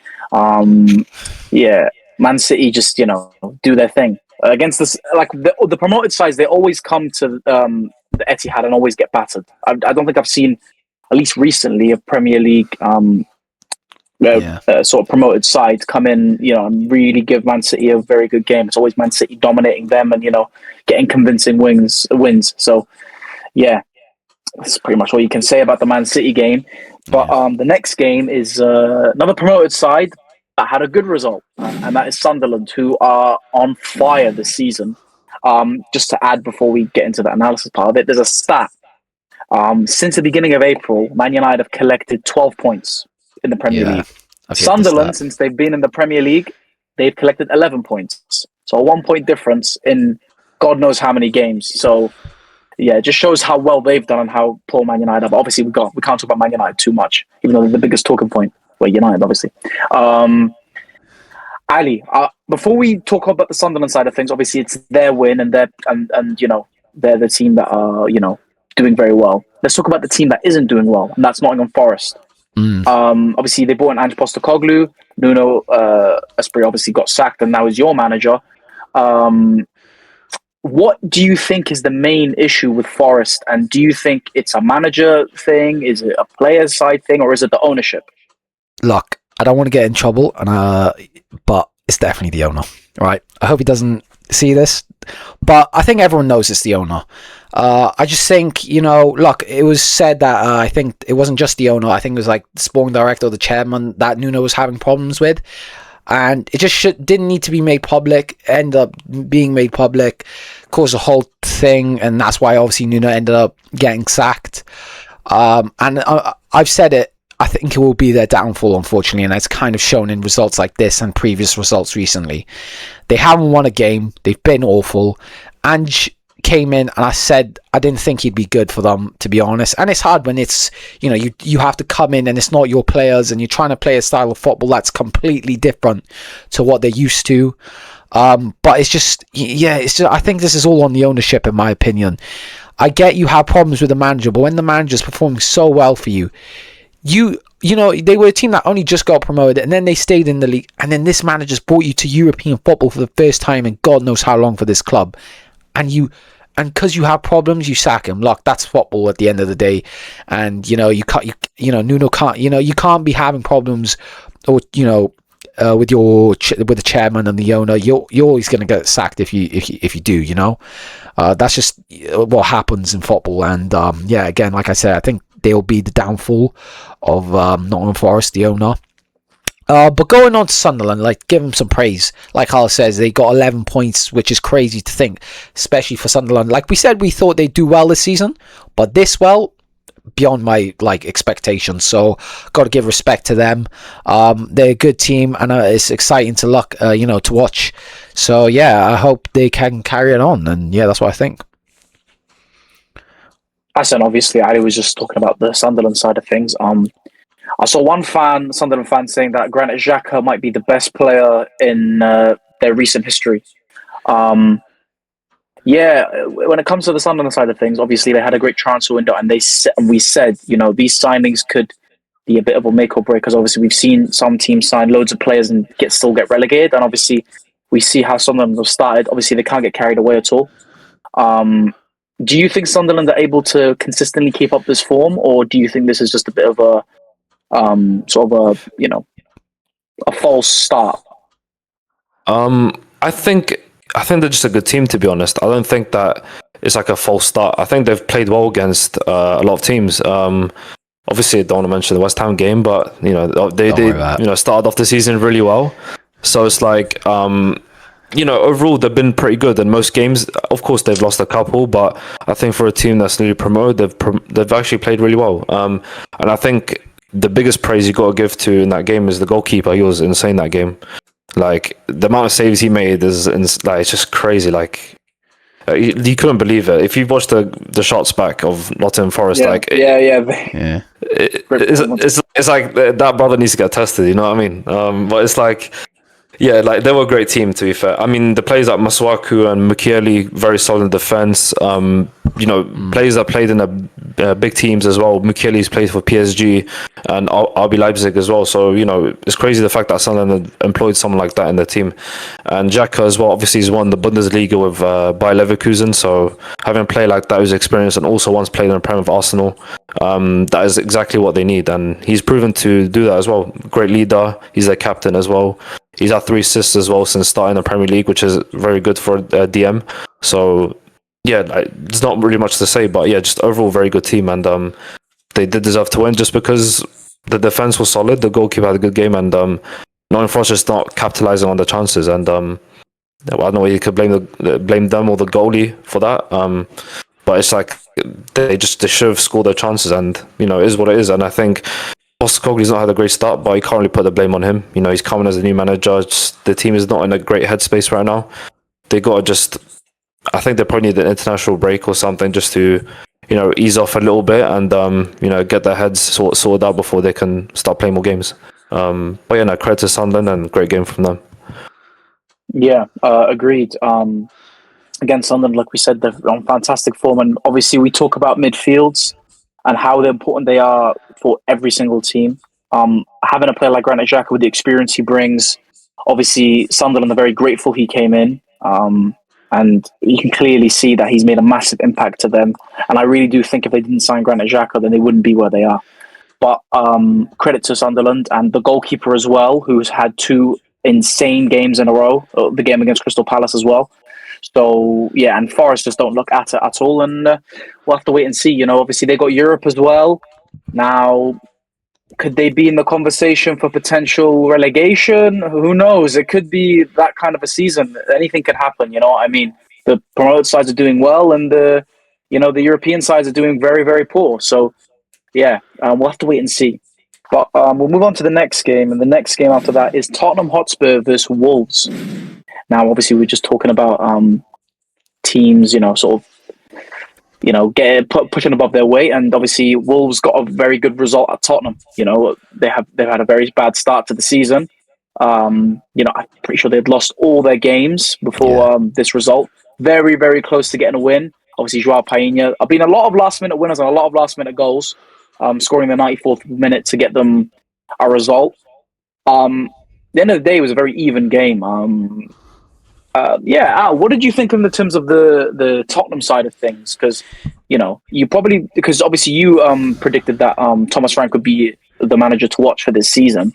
Yeah, Man City just do their thing against this. Like the promoted sides, they always come to the Etihad and always get battered. I don't think I've seen, at least recently, a Premier League sort of promoted side come in, and really give Man City a very good game. It's always Man City dominating them and getting convincing wins. So yeah, that's pretty much all you can say about the Man City game. But the next game is another promoted side that had a good result, and that is Sunderland, who are on fire this season. Just to add before we get into the analysis part of it, there's a stat. Since the beginning of April, Man United have collected 12 points in the Premier League. Sunderland, since they've been in the Premier League, they've collected 11 points. So a 1 point difference in God knows how many games. So yeah, it just shows how well they've done and how poor Man United are. But obviously, we can't talk about Man United too much, even though they're the biggest talking point. Well, United, obviously. Ali, before we talk about the Sunderland side of things, obviously it's their win and they're the team that are doing very well. Let's talk about the team that isn't doing well, and that's Nottingham Forest. Obviously, they bought in Ange Postecoglou. Nuno Esprit obviously got sacked and now is your manager. What do you think is the main issue with Forest? And do you think it's a manager thing? Is it a player's side thing? Or is it the ownership? Look, I don't want to get in trouble, but it's definitely the owner, right? I hope he doesn't see this, but I think everyone knows it's the owner. I just think, look, it was said that I think it wasn't just the owner. I think it was like the sporting director or the chairman that Nuno was having problems with. And it just didn't need to be made public, end up being made public, caused a whole thing. And that's why obviously Nuno ended up getting sacked. And I've said it, I think it will be their downfall, unfortunately. And it's kind of shown in results like this and previous results recently. They haven't won a game. They've been awful. And came in, and I said I didn't think he'd be good for them, to be honest. And it's hard when it's, you have to come in and it's not your players, and you're trying to play a style of football that's completely different to what they're used to. But it's just, I think this is all on the ownership, in my opinion. I get you have problems with the manager, but when the manager's performing so well for you, they were a team that only just got promoted, and then they stayed in the league, and then this manager's brought you to European football for the first time in God knows how long for this club, and because you have problems, you sack him. Look, that's football at the end of the day, and you can't, Nuno can't, you can't be having problems, or with the chairman and the owner. You're always going to get sacked if you do. That's just what happens in football, and again, like I said, I think they'll be the downfall of Nottingham Forest, the owner. But going on to Sunderland, give them some praise. Like Carl says, they got 11 points, which is crazy to think, especially for Sunderland. Like we said, we thought they'd do well this season, but this well, beyond my expectations. So got to give respect to them. They're a good team, and it's exciting to watch. So I hope they can carry it on, and that's what I think. And obviously, Ali was just talking about the Sunderland side of things. I saw one Sunderland fan, saying that Granit Xhaka might be the best player in their recent history. When it comes to the Sunderland side of things, obviously they had a great transfer window, and we said, these signings could be a bit of a make or break, because obviously we've seen some teams sign loads of players and still get relegated, and obviously we see how Sunderland have started. Obviously they can't get carried away at all. Do you think Sunderland are able to consistently keep up this form, or do you think this is just a bit of a a false start? I think they're just a good team, to be honest. I don't think that it's like a false start. I think they've played well against a lot of teams. Obviously, I don't want to mention the West Ham game, but they started off the season really well. So it's like overall they've been pretty good in most games. Of course, they've lost a couple, but I think for a team that's newly promoted, they've actually played really well. And I think the biggest praise you got to give to in that game is the goalkeeper. He was insane that game. Like, the amount of saves he made is it's just crazy. Like, you couldn't believe it. If you watched the shots back of Nottingham Forest, it's like that brother needs to get tested. You know what I mean? But it's like, they were a great team, to be fair. I mean, the players like Masuaku and Mukiele, very solid in defense. Players that played in the big teams as well. Mukiele's played for PSG and RB Leipzig as well. So, it's crazy the fact that Sunderland employed someone like that in their team. And Xhaka as well, obviously, he's won the Bundesliga with Bayer Leverkusen. So, having a player like that who's experienced and also once played in the Premier with Arsenal, that is exactly what they need. And he's proven to do that as well. Great leader. He's their captain as well. He's had 3 assists as well since starting the Premier League, which is very good for a DM. So, there's not really much to say, but just overall very good team, and they did deserve to win just because the defense was solid, the goalkeeper had a good game, and Nottingham Forest just not capitalizing on the chances, and I don't know whether you could blame them or the goalie for that, but it's like they should have scored their chances, and it is what it is, and I think Postecoglou's not had a great start, but you can't really put the blame on him. He's coming as a new manager. The team is not in a great headspace right now. They got to I think they probably need an international break or something just to, ease off a little bit and, get their heads sorted out before they can start playing more games. But credit to Sunderland and great game from them. Yeah, agreed. Again, Sunderland, like we said, they're on fantastic form, and obviously we talk about midfields and how important they are for every single team. Having a player like Granit Xhaka with the experience he brings, obviously Sunderland are very grateful he came in, and you can clearly see that he's made a massive impact to them. And I really do think if they didn't sign Granit Xhaka, then they wouldn't be where they are. But credit to Sunderland and the goalkeeper as well, who's had 2 insane games in a row, the game against Crystal Palace as well. So, and Forest just don't look at it at all. And we'll have to wait and see. Obviously they got Europe as well. Now, could they be in the conversation for potential relegation? Who knows? It could be that kind of a season. Anything could happen, what I mean? The promoted sides are doing well, and the European sides are doing very, very poor. So, we'll have to wait and see. But we'll move on to the next game, and the next game after that is Tottenham Hotspur versus Wolves. Now, obviously, we're just talking about teams, sort of, pushing above their weight. And obviously, Wolves got a very good result at Tottenham. They've had a very bad start to the season. I'm pretty sure they'd lost all their games before this result. Very, very close to getting a win. Obviously, Joao Painha. I've been a lot of last-minute winners and a lot of last-minute goals, scoring the 94th minute to get them a result. At the end of the day, it was a very even game. Al, what did you think in the terms of the Tottenham side of things? Because because obviously you predicted that Thomas Frank would be the manager to watch for this season.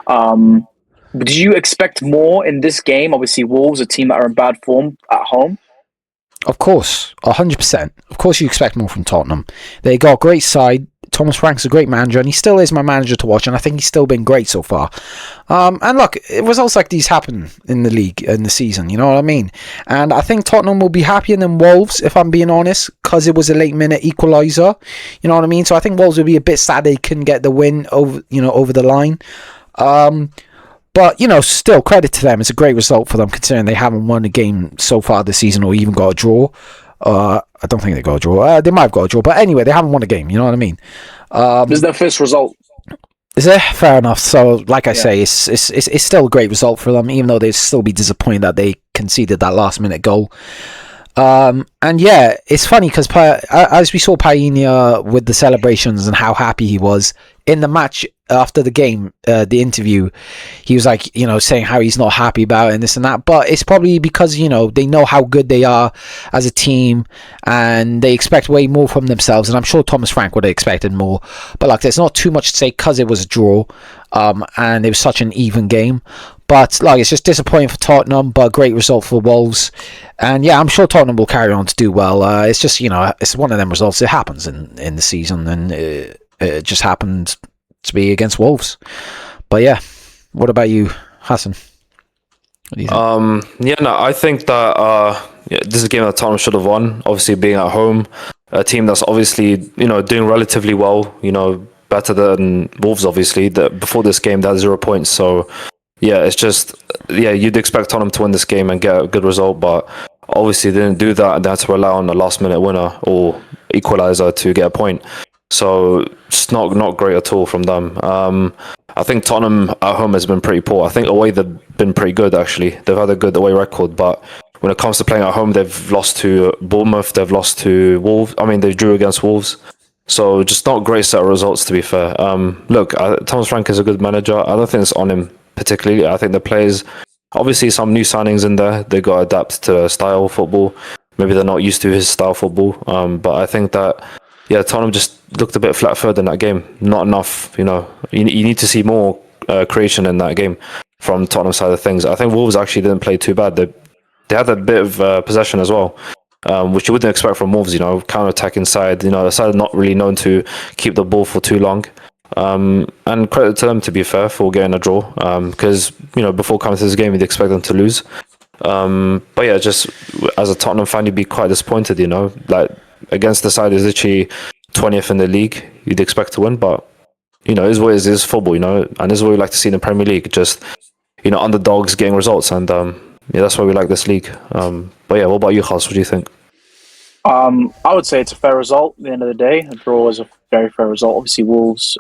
Did you expect more in this game? Obviously, Wolves, a team that are in bad form at home. Of course, 100%. Of course, you expect more from Tottenham. They got a great side. Thomas Frank's a great manager, and he still is my manager to watch, and I think he's still been great so far. And look, results like these happen in the league, in the season, you know what I mean? And I think Tottenham will be happier than Wolves, if I'm being honest, because it was a late-minute equaliser, you know what I mean? So I think Wolves will be a bit sad they couldn't get the win over the line. But, still, credit to them. It's a great result for them, considering they haven't won a game so far this season or even got a draw. I don't think they got a draw. They might have got a draw. But anyway, they haven't won a game. You know what I mean? This is their first result. Is it? Fair enough. So, like I say, it's still a great result for them, even though they'd still be disappointed that they conceded that last-minute goal. And yeah, it's funny because as we saw Painha with the celebrations and how happy he was in the match after the game, the interview, he was like, saying how he's not happy about it and this and that. But it's probably because, they know how good they are as a team and they expect way more from themselves. And I'm sure Thomas Frank would have expected more. But like, there's not too much to say because it was a draw and it was such an even game. But like, it's just disappointing for Tottenham, but a great result for Wolves. And yeah, I'm sure Tottenham will carry on to do well. It's just, it's one of them results. It happens in the season, and it just happened to be against Wolves. But yeah, what about you, Hassan? What do you think? I think that this is a game that Tottenham should have won. Obviously, being at home, a team that's obviously doing relatively well. Better than Wolves. Obviously, before this game, they had 0 points. So yeah, it's just you'd expect Tottenham to win this game and get a good result, but obviously they didn't do that, and they had to rely on a last-minute winner or equaliser to get a point. So it's not great at all from them. I think Tottenham at home has been pretty poor. I think away they've been pretty good, actually. They've had a good away record, but when it comes to playing at home, they've lost to Bournemouth, they've lost to Wolves. I mean, they drew against Wolves. So just not great set of results, to be fair. Look, Thomas Frank is a good manager. I don't think it's on him particularly. I think the players, obviously some new signings in there, they got to adapt to style of football. Maybe they're not used to his style of football. But I think that, Tottenham just looked a bit flat-footed in that game. Not enough, you need to see more creation in that game from Tottenham side of things. I think Wolves actually didn't play too bad. They had a bit of possession as well, which you wouldn't expect from Wolves, counter-attacking side, a side not really known to keep the ball for too long. And credit to them, to be fair, for getting a draw, because before coming to this game you'd expect them to lose, but yeah, just as a Tottenham fan you'd be quite disappointed, like against the side is literally 20th in the league, you'd expect to win, but is what it is football, and this is what we like to see in the Premier League, just underdogs getting results, and that's why we like this league. But yeah, what about you, Khas? What do you think? I would say it's a fair result at the end of the day. A draw is a very fair result. Obviously, Wolves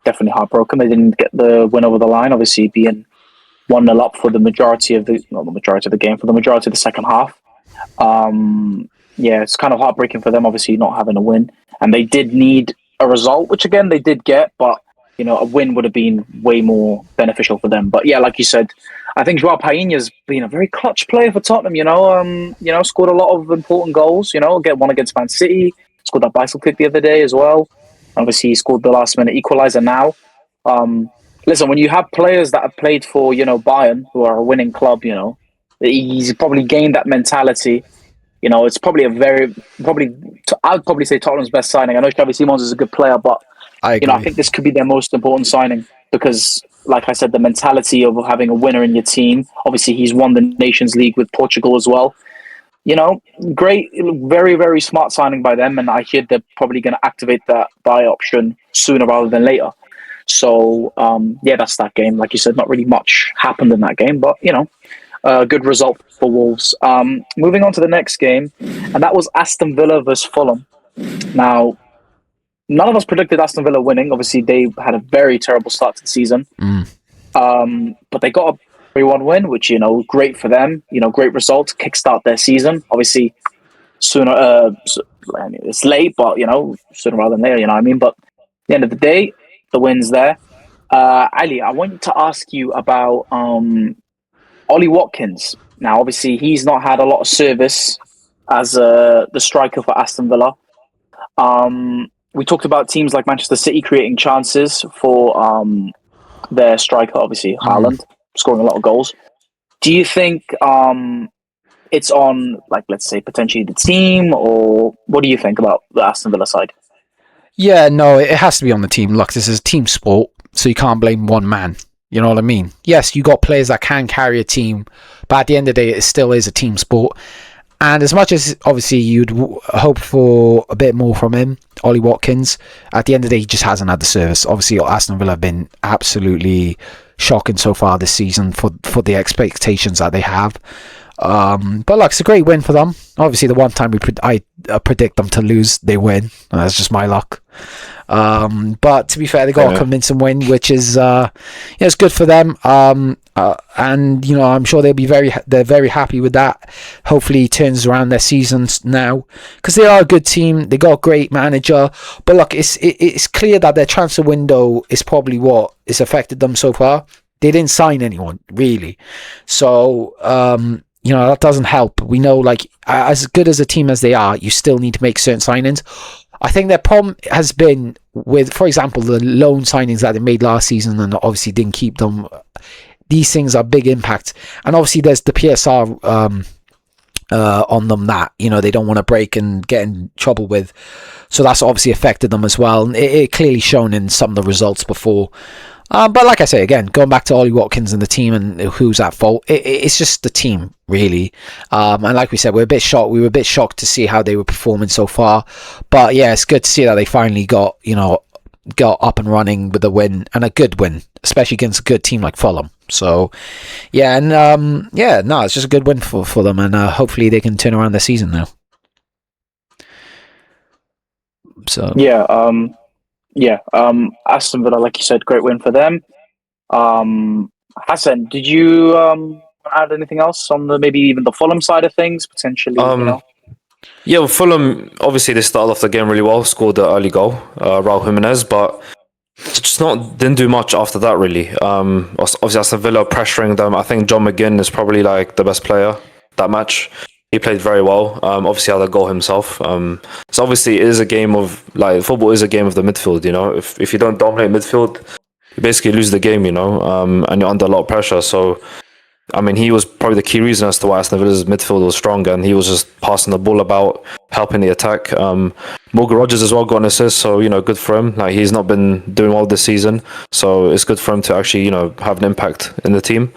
definitely heartbroken. They didn't get the win over the line, obviously being 1-0 up for the majority of the game, for the majority of the second half. It's kind of heartbreaking for them, obviously, not having a win. And they did need a result, which again, they did get, but a win would have been way more beneficial for them. But yeah, like you said, I think Joao Painha's been a very clutch player for Tottenham, scored a lot of important goals, get one against Man City, scored that bicycle kick the other day as well. Obviously, he scored the last minute equaliser now. Listen, when you have players that have played for, Bayern, who are a winning club, he's probably gained that mentality. It's probably I'd probably say Tottenham's best signing. I know Xavi Simons is a good player, but I think this could be their most important signing because, like I said, the mentality of having a winner in your team. Obviously, he's won the Nations League with Portugal as well. Great, very, very smart signing by them, and I hear they're probably going to activate that buy option sooner rather than later. So, that's that game. Like you said, not really much happened in that game, but, good result for Wolves. Moving on to the next game, and that was Aston Villa versus Fulham. Now, none of us predicted Aston Villa winning. Obviously, they had a very terrible start to the season. But they got a 3-1 win, which, great for them. Great result to kickstart their season. Obviously, sooner, it's late, but, sooner rather than later, you know what I mean? But at the end of the day, the win's there. Ali, I want to ask you about Ollie Watkins. Now, obviously, he's not had a lot of service as the striker for Aston Villa. We talked about teams like Manchester City creating chances for their striker, obviously, Haaland, scoring a lot of goals. Do you think it's on, let's say, potentially the team, or what do you think about the Aston Villa side? Yeah, no, it has to be on the team. Look, this is a team sport, so you can't blame one man. You know what I mean? Yes, you got players that can carry a team, but at the end of the day, it still is a team sport. And as much as, obviously, you'd hope for a bit more from him, Ollie Watkins, at the end of the day, he just hasn't had the service. Obviously, Aston Villa have been absolutely shocking so far this season for the expectations that they have. But look, it's a great win for them. Obviously, the one time I predict them to lose, they win. That's just my luck. But to be fair, they got a convincing win, which is it's good for them. And I'm sure they're very happy with that. Hopefully, he turns around their seasons now, because they are a good team. They got a great manager. But look, it's clear that their transfer window is probably what has affected them so far. They didn't sign anyone really, so that doesn't help. We know, as good as a team as they are, you still need to make certain signings. I think their problem has been with, for example, the loan signings that they made last season and obviously didn't keep them. These things are big impact. And obviously there's the PSR on them that, they don't want to break and get in trouble with. So that's obviously affected them as well. And it clearly shown in some of the results before. But like I say, again, going back to Ollie Watkins and the team and who's at fault, it's just the team, really. And like we said, we were a bit shocked to see how they were performing so far. But yeah, it's good to see that they finally got up and running with a win, and a good win, especially against a good team like Fulham. So yeah, and it's just a good win for them, and hopefully they can turn around their season now. So Aston Villa, like you said, great win for them. Hassan, did you add anything else on maybe even the Fulham side of things, potentially? Yeah, well, Fulham, obviously they started off the game really well, scored the early goal, Raul Jimenez, but didn't do much after that, really. Obviously Aston Villa pressuring them. I think John McGinn is probably the best player that match. He played very well. Obviously had a goal himself. So obviously it is a game of, football is a game of the midfield, If you don't dominate midfield, you basically lose the game, and you're under a lot of pressure. So I mean, he was probably the key reason as to why Aston Villa's midfield was stronger, and he was just passing the ball about, helping the attack. Morgan Rogers as well got an assist, so good for him. He's not been doing well this season, so it's good for him to actually have an impact in the team.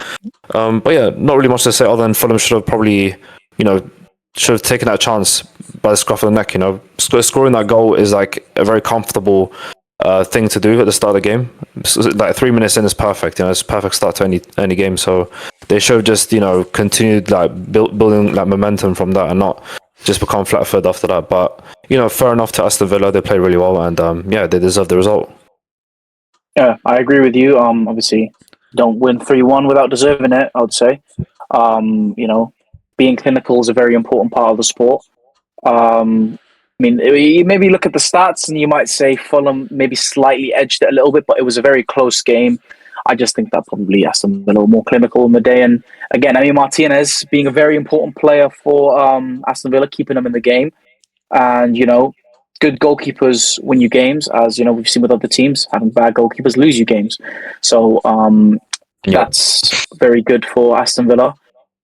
But yeah, not really much to say other than Fulham should have probably should have taken that chance by the scruff of the neck. Scoring that goal is a very comfortable thing to do at the start of the game. 3 minutes in is perfect. It's a perfect start to any game. So they should have just continued building momentum from that and not just become flat-footed after that. But fair enough to Aston Villa. They played really well, and they deserve the result. Yeah, I agree with you. Obviously, don't win 3-1 without deserving it, I would say. Being clinical is a very important part of the sport. You maybe look at the stats and you might say Fulham maybe slightly edged it a little bit, but it was a very close game. I just think that probably Aston Villa were more clinical in the day. And again, Martinez being a very important player for Aston Villa, keeping them in the game. And, good goalkeepers win you games, as, we've seen with other teams. Having bad goalkeepers lose you games. So that's very good for Aston Villa.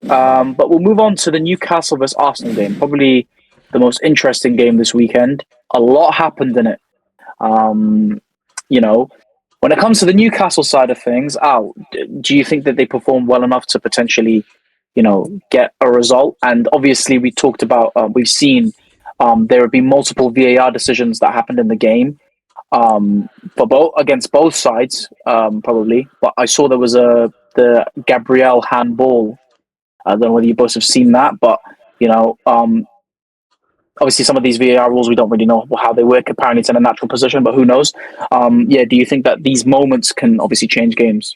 But we'll move on to the Newcastle vs Arsenal game. Probably the most interesting game this weekend. A lot happened in it. When it comes to the Newcastle side of things, do you think that they performed well enough to potentially, get a result? And obviously, we talked about, we've seen there have been multiple VAR decisions that happened in the game against both sides, probably. But I saw there was the Gabriel handball I don't know whether you both have seen that, but obviously some of these VAR rules we don't really know how they work. Apparently, it's in a natural position, but who knows? Do you think that these moments can obviously change games?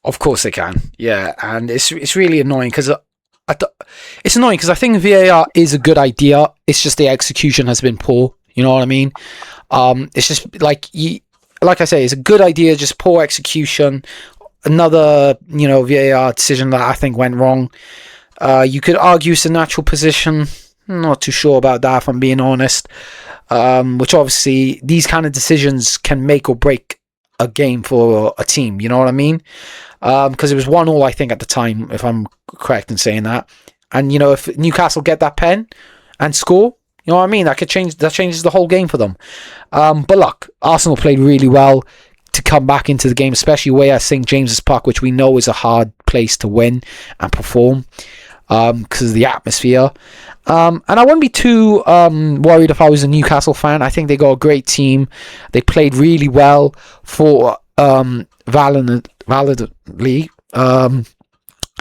Of course they can. Yeah, and it's really annoying because it's annoying because I think VAR is a good idea. It's just the execution has been poor. You know what I mean? It's just like I say, it's a good idea, just poor execution. Another VAR decision that I think went wrong. You could argue it's a natural position. Not too sure about that, if I'm being honest. Which obviously these kind of decisions can make or break a game for a team. You know what I mean? Because it was 1-1, I think, at the time, if I'm correct in saying that. And if Newcastle get that pen and score, you know what I mean, that changes the whole game for them. But look, Arsenal played really well to come back into the game, especially away at St James's Park, which we know is a hard place to win and perform because of the atmosphere. And I wouldn't be too worried if I was a Newcastle fan. I think they got a great team. They played really well for valiantly.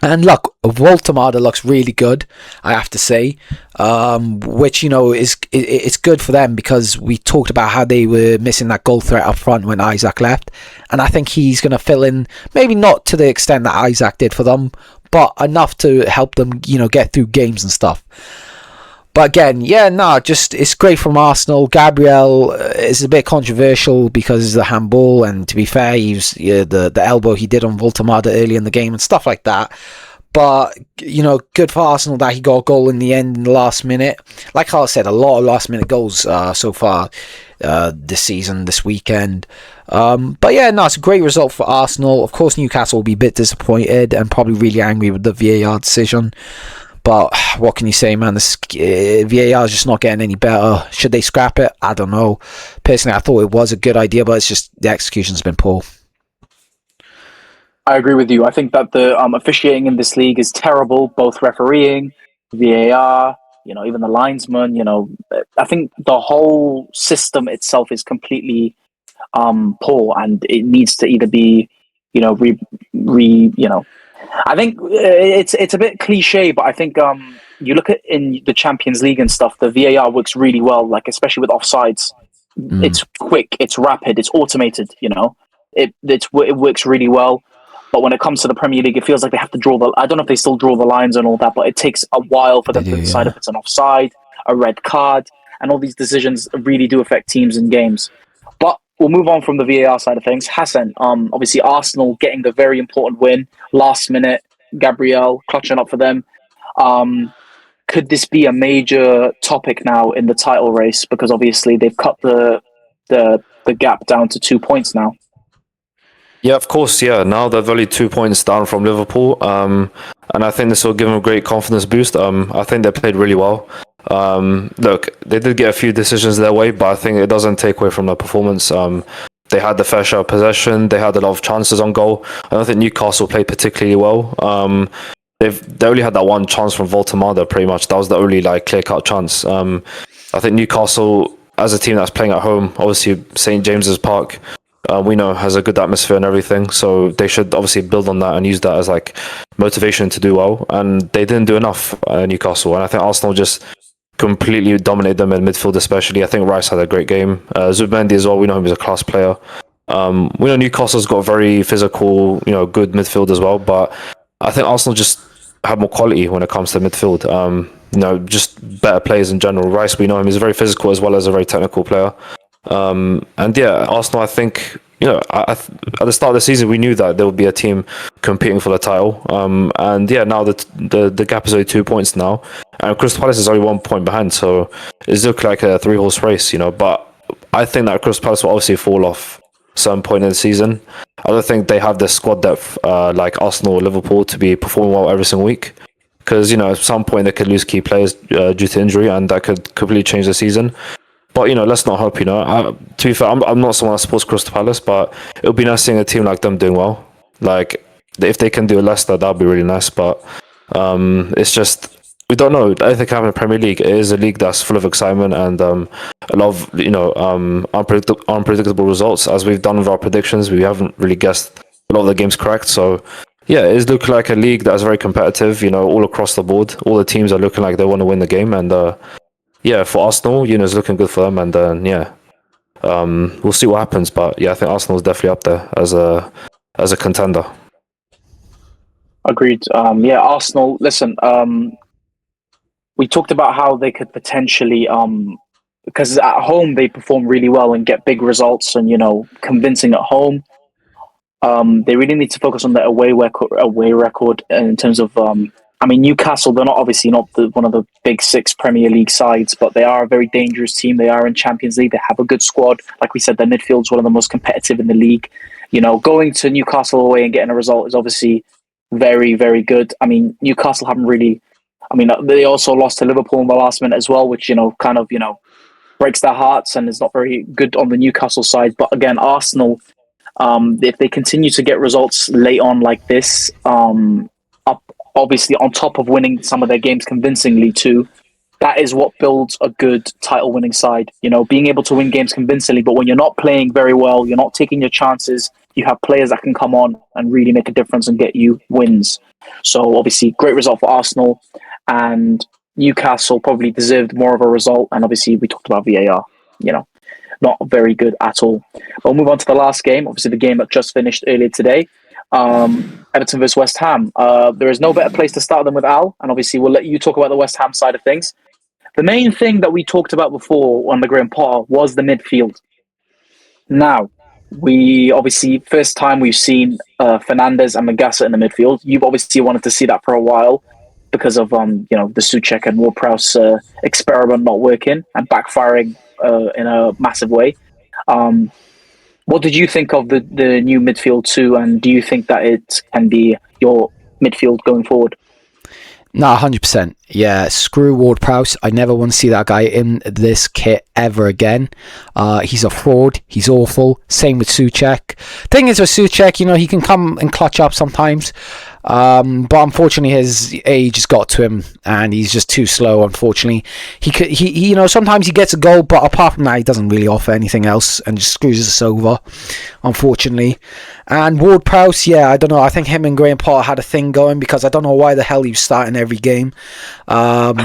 And look, Voltemada looks really good, I have to say, which it's good for them because we talked about how they were missing that goal threat up front when Isaac left, and I think he's going to fill in, maybe not to the extent that Isaac did for them, but enough to help them get through games and stuff. But again, it's great from Arsenal. Gabriel is a bit controversial because it's the handball, and to be fair, he's the elbow he did on Voltemada early in the game and stuff like that. But good for Arsenal that he got a goal in the end in the last minute. Like I said, a lot of last minute goals so far this season, this weekend. It's a great result for Arsenal. Of course, Newcastle will be a bit disappointed and probably really angry with the VAR decision. But what can you say, man? This VAR is just not getting any better. Should they scrap it? I don't know. Personally, I thought it was a good idea, but it's just the execution's been poor. I agree with you. I think that the officiating in this league is terrible, both refereeing, VAR, even the linesman. I think the whole system itself is completely poor, and it needs to either be, I think it's a bit cliche, but I think you look at in the Champions League and stuff, the VAR works really well, like especially with offsides. It's quick, it's rapid, it's automated. It works really well. But when it comes to the Premier League, it feels like they have to I don't know if they still draw the lines and all that, but it takes a while for them to decide if it's an offside, a red card, and all these decisions really do affect teams and games. But we'll move on from the VAR side of things. Hassan, obviously Arsenal getting the very important win, last minute, Gabriel clutching up for them. Could this be a major topic now in the title race? Because obviously they've cut the gap down to 2 points now. Yeah, of course. Yeah, now they're only 2 points down from Liverpool, and I think this will give them a great confidence boost. I think they played really well. Look, they did get a few decisions their way, but I think it doesn't take away from their performance. They had the fair share of possession. They had a lot of chances on goal. I don't think Newcastle played particularly well. They only had that one chance from Voltemada, pretty much. That was the only clear-cut chance. I think Newcastle, as a team that's playing at home, obviously St James's Park, we know has a good atmosphere and everything, so they should obviously build on that and use that as motivation to do well. And they didn't do enough, Newcastle, and I think Arsenal just completely dominated them in midfield, especially. I think Rice had a great game. Zubimendi as well, we know him as a class player. We know Newcastle's got very physical, good midfield as well, but I think Arsenal just have more quality when it comes to midfield. Just better players in general. Rice, we know him, he's very physical as well as a very technical player. Arsenal, I think, at the start of the season, we knew that there would be a team competing for the title. Now the gap is only 2 points now, and Crystal Palace is only 1 point behind, so it's looked like a 3-horse race, But I think that Crystal Palace will obviously fall off some point in the season. I don't think they have the squad depth like Arsenal or Liverpool to be performing well every single week. Because at some point they could lose key players due to injury, and that could completely change the season. But let's not hope. To be fair, I'm not someone that supports Crystal Palace, but it would be nice seeing a team like them doing well. If they can do a Leicester, that'd be really nice. But it's just we don't know. I think having a Premier League, it is a league that's full of excitement and a lot of unpredictable results. As we've done with our predictions, we haven't really guessed a lot of the games correct. So yeah, it's looking like a league that's very competitive. All across the board, all the teams are looking like they want to win the game, and yeah, for Arsenal, it's looking good for them, and yeah, we'll see what happens. But yeah, I think Arsenal is definitely up there as a contender. Agreed. Yeah, Arsenal. Listen, we talked about how they could potentially, because at home they perform really well and get big results, and convincing at home. They really need to focus on their away record in terms of. I mean, Newcastle. They're obviously not one of the big six Premier League sides, but they are a very dangerous team. They are in Champions League. They have a good squad. Like we said, their midfield's one of the most competitive in the league. Going to Newcastle away and getting a result is obviously very, very good. I mean, Newcastle haven't really. I mean, they also lost to Liverpool in the last minute as well, which kind of breaks their hearts and is not very good on the Newcastle side. But again, Arsenal. If they continue to get results late on like this, up obviously on top of winning some of their games convincingly too, that is what builds a good title winning side. Being able to win games convincingly, but when you're not playing very well, you're not taking your chances, you have players that can come on and really make a difference and get you wins. So obviously, great result for Arsenal, and Newcastle probably deserved more of a result. And obviously, we talked about VAR. Not very good at all. We'll move on to the last game. Obviously, the game that just finished earlier today. Everton versus West Ham. There is no better place to start than with Al, and obviously we'll let you talk about the West Ham side of things. The main thing that we talked about before on the Graham Potter was the midfield. Now, we obviously, first time we've seen Fernandes and Magassa in the midfield. You've obviously wanted to see that for a while because of the Souček and Ward-Prowse experiment not working and backfiring in a massive way. What did you think of the new midfield too, and do you think that it can be your midfield going forward? No, 100%. Yeah, screw Ward-Prowse. I never want to see that guy in this kit ever again. He's a fraud. He's awful. Same with Souček. Thing is with Souček, he can come and clutch up sometimes. But unfortunately his age has got to him and he's just too slow. Unfortunately, he sometimes he gets a goal, but apart from that he doesn't really offer anything else and just screws us over, unfortunately. And Ward-Prowse, yeah, I don't know, I think him and Graham Potter had a thing going because I don't know why the hell he was starting every game. And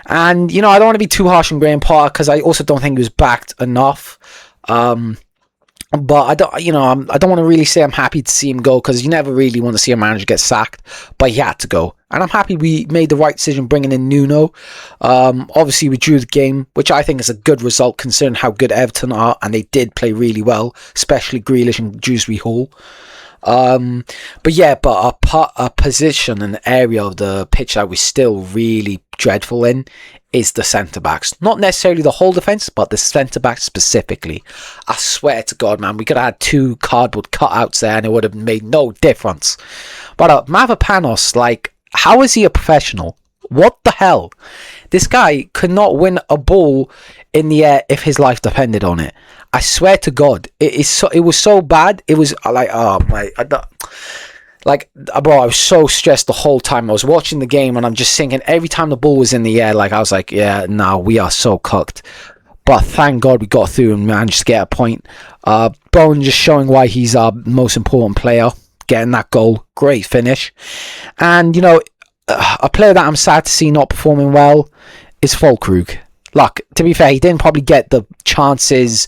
I don't want to be too harsh on Graham Potter because I also don't think he was backed enough. But I don't want to really say I'm happy to see him go because you never really want to see a manager get sacked, but he had to go. And I'm happy we made the right decision bringing in Nuno. Obviously, we drew the game, which I think is a good result considering how good Everton are, and they did play really well, especially Grealish and Dewsbury Hall. But a position, an area of the pitch that we're still really dreadful in is the centre-backs. Not necessarily the whole defence, but the centre-backs specifically. I swear to God, man, we could have had 2 cardboard cutouts there and it would have made no difference. But Mavropanos, how is he a professional? What the hell? This guy could not win a ball in the air if his life depended on it. I swear to God, it was so bad. It was bro, I was so stressed the whole time. I was watching the game and I'm just thinking every time the ball was in the air, I was like, yeah, no, we are so cooked. But thank God we got through and managed to get a point. Bowen just showing why he's our most important player, getting that goal, great finish. And a player that I'm sad to see not performing well is Füllkrug. Look, to be fair, he didn't probably get the chances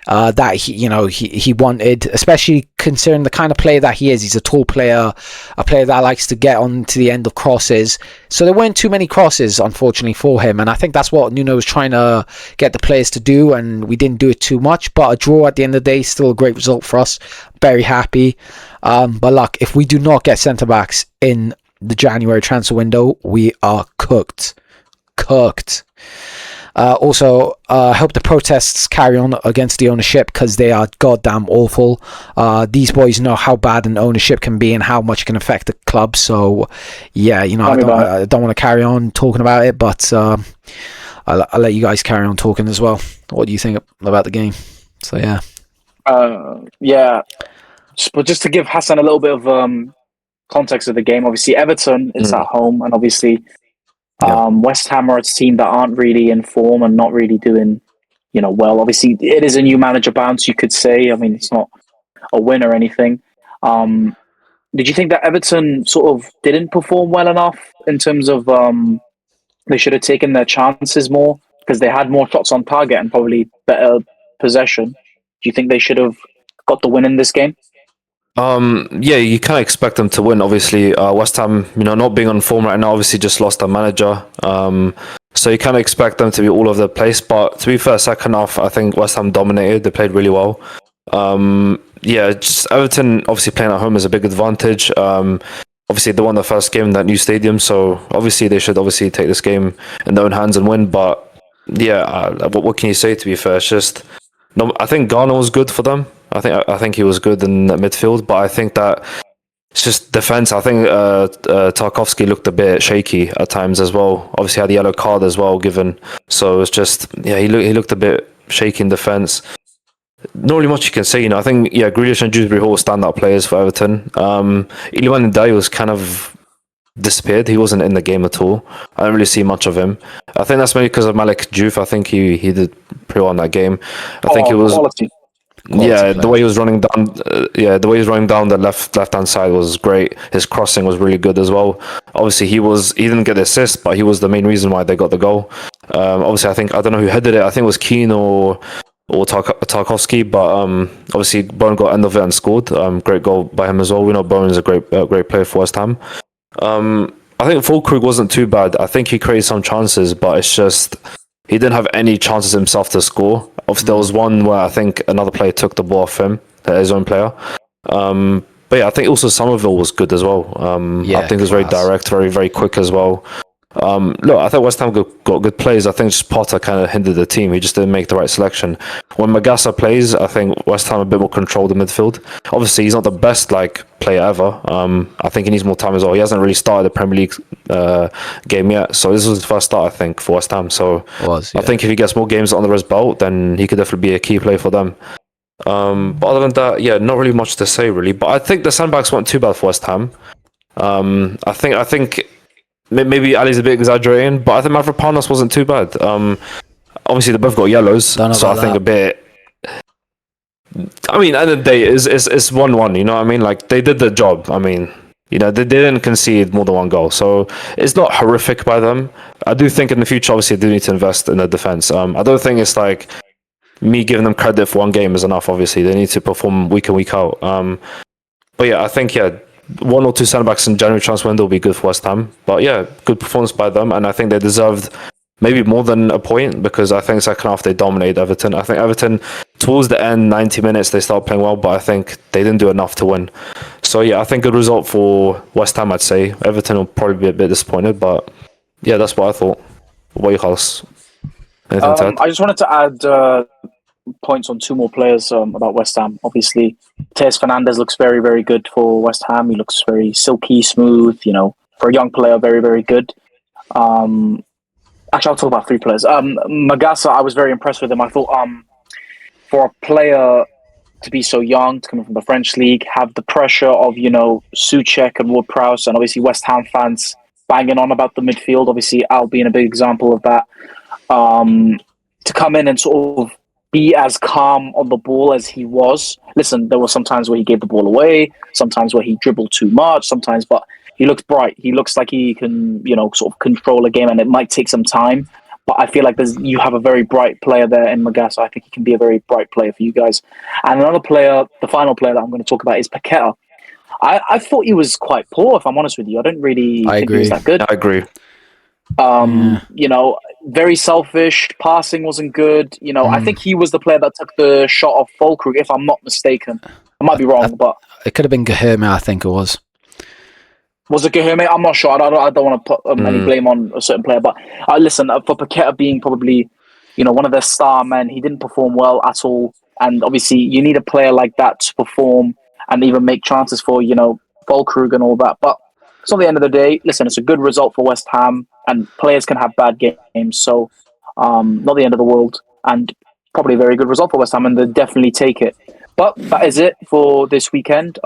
that he wanted, especially considering the kind of player that he is. He's a tall player, a player that likes to get on to the end of crosses. So there weren't too many crosses, unfortunately, for him. And I think that's what Nuno was trying to get the players to do, and we didn't do it too much. But a draw at the end of the day is still a great result for us. Very happy. But look, if we do not get centre-backs in the January transfer window, we are cooked. Also, I hope the protests carry on against the ownership because they are goddamn awful. These boys know how bad an ownership can be and how much it can affect the club. So, yeah, I don't want to carry on talking about it, but I'll let you guys carry on talking as well. What do you think about the game? So, yeah. But just to give Hassan a little bit of context of the game, obviously Everton is at home, and obviously West Ham are a team that aren't really in form and not really doing, well. Obviously, it is a new manager bounce, you could say. I mean, it's not a win or anything. did you think that Everton sort of didn't perform well enough in terms of they should have taken their chances more because they had more shots on target and probably better possession? Do you think they should have got the win in this game? Yeah, you kind of expect them to win. Obviously, West Ham, not being on form right now, obviously just lost their manager. So you kind of expect them to be all over the place. But to be fair, second half, I think West Ham dominated. They played really well. Yeah, just Everton obviously playing at home is a big advantage. Obviously, they won the first game in that new stadium, so obviously they should obviously take this game in their own hands and win. But yeah, what can you say? To be fair, it's just no. I think Garner was good for them. I think he was good in the midfield, but I think that it's just defense. I think Tarkovsky looked a bit shaky at times as well. Obviously, had the yellow card as well given, so it's just he looked a bit shaky in defense. Not really much you can say. I think Grealish and Dewsbury Hall were standout players for Everton. Iliman Ndiaye was kind of disappeared. He wasn't in the game at all. I don't really see much of him. I think that's maybe because of Malik Diouf. I think he did pretty well in that game. I think it was quality. the way he was running down. The way he was running down the left hand side was great. His crossing was really good as well. Obviously, he didn't get the assist, but he was the main reason why they got the goal. Obviously, I don't know who headed it. I think it was Keane or Tarkovsky, but obviously Bowen got end of it and scored. Great goal by him as well. We know Bowen is a great player for West Ham. I think Fulkrug wasn't too bad. I think he created some chances, but it's just he didn't have any chances himself to score. Obviously, there was one where I think another player took the ball off him, his own player. But yeah, I think also Somerville was good as well. I think it was very direct, very, very quick as well. Look, I think West Ham got good players. I think just Potter kind of hindered the team. He just didn't make the right selection. When Magassa plays, I think West Ham a bit more controlled in midfield. Obviously, he's not the best player ever. I think he needs more time as well. He hasn't really started the Premier League game yet, so this was his first start, I think, for West Ham. So I think if he gets more games on the his belt, then he could definitely be a key player for them. But other than that, not really much to say really. But I think the sandbags weren't too bad for West Ham. I think. Maybe Ali's a bit exaggerating, but I think Mavropanos wasn't too bad. Obviously, they both got yellows, so I think a bit. I mean, at the end of the day, it's 1-1. You know what I mean? Like they did the job. I mean, they didn't concede more than one goal, so it's not horrific by them. I do think in the future, obviously, they do need to invest in the defense. I don't think it's like me giving them credit for one game is enough. Obviously, they need to perform week in week out. But yeah, I think one or two centre backs in January transfer window will be good for West Ham. But yeah, good performance by them, and I think they deserved maybe more than a point because I think second half they dominated Everton. I think Everton towards the end, 90 minutes, they started playing well, but I think they didn't do enough to win. So yeah, I think good result for West Ham, I'd say. Everton will probably be a bit disappointed, but yeah, that's what I thought. What you guys? Anything to add? I just wanted to add points on two more players about West Ham. Obviously, Tejas Fernandez looks very, very good for West Ham. He looks very silky smooth, for a young player, very, very good. Actually, I'll talk about three players. Magassa, I was very impressed with him. I thought for a player to be so young, to come from the French league, have the pressure of, Souček and Ward-Prowse, and obviously West Ham fans banging on about the midfield. Obviously, Al being a big example of that. To come in and sort of be as calm on the ball as he was. Listen, there were some times where he gave the ball away, sometimes where he dribbled too much, but he looks bright. He looks like he can, sort of control a game, and it might take some time. But I feel like you have a very bright player there in Magassa. I think he can be a very bright player for you guys. And another player, the final player that I'm going to talk about is Paqueta. I thought he was quite poor, if I'm honest with you. I don't really think he was that good. I agree. Very selfish. Passing wasn't good. I think he was the player that took the shot off Fulkrug, if I'm not mistaken. I might be wrong, but it could have been Gahirme, I think it was. Was it Gahirme? I'm not sure. I don't want to put any blame on a certain player, but listen, for Paqueta being probably, one of their star men, he didn't perform well at all. And obviously, you need a player like that to perform and even make chances for, Fulkrug and all that. But so at the end of the day, listen, it's a good result for West Ham, and players can have bad games, so not the end of the world, and probably a very good result for West Ham, and they definitely take it. But that is it for this weekend.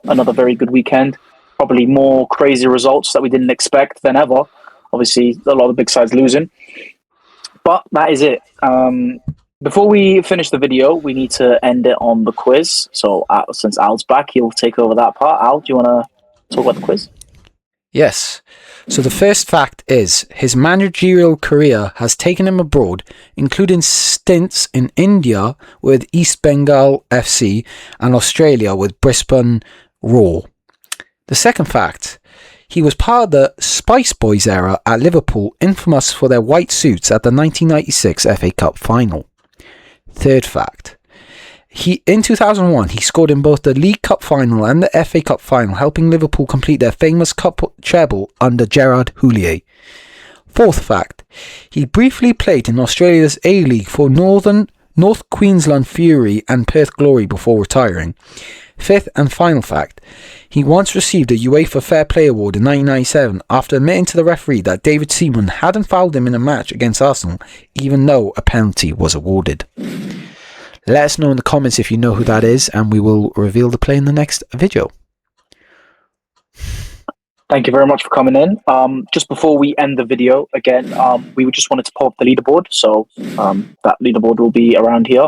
Another very good weekend. Probably more crazy results that we didn't expect than ever. Obviously, a lot of big sides losing. But that is it. Before we finish the video, we need to end it on the quiz. So since Al's back, he'll take over that part. Al, do you want to talk about the quiz? Yes. So the first fact is his managerial career has taken him abroad, including stints in India with East Bengal FC and Australia with Brisbane Roar. The second fact, he was part of the Spice Boys era at Liverpool, infamous for their white suits at the 1996 FA Cup final. Third fact, in 2001, he scored in both the League Cup final and the FA Cup final, helping Liverpool complete their famous cup treble under Gerard Houllier. Fourth fact, he briefly played in Australia's A-League for North Queensland Fury and Perth Glory before retiring. Fifth and final fact, he once received a UEFA Fair Play Award in 1997 after admitting to the referee that David Seaman hadn't fouled him in a match against Arsenal, even though a penalty was awarded. Let us know in the comments if you know who that is, and we will reveal the play in the next video. Thank you very much for coming in. Just before we end the video, again, we just wanted to pop up the leaderboard. So that leaderboard will be around here.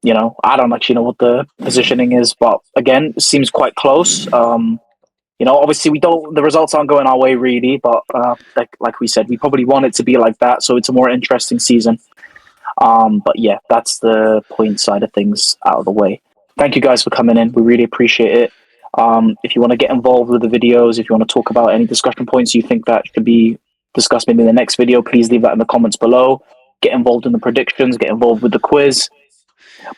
You know, I don't actually know what the positioning is, but again, it seems quite close. You know, obviously the results aren't going our way really, but like we said, we probably want it to be like that, so it's a more interesting season. But yeah, that's the point side of things out of the way. Thank you guys for coming in. We really appreciate it. If you want to get involved with the videos, if you want to talk about any discussion points you think that should be discussed maybe in the next video, please leave that in the comments below. Get involved in the predictions, get involved with the quiz.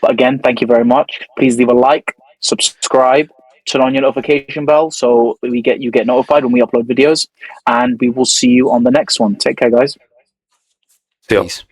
But again, thank you very much. Please leave a like, subscribe, turn on your notification bell so you get notified when we upload videos, and we will see you on the next one. Take care, guys. See ya. Peace.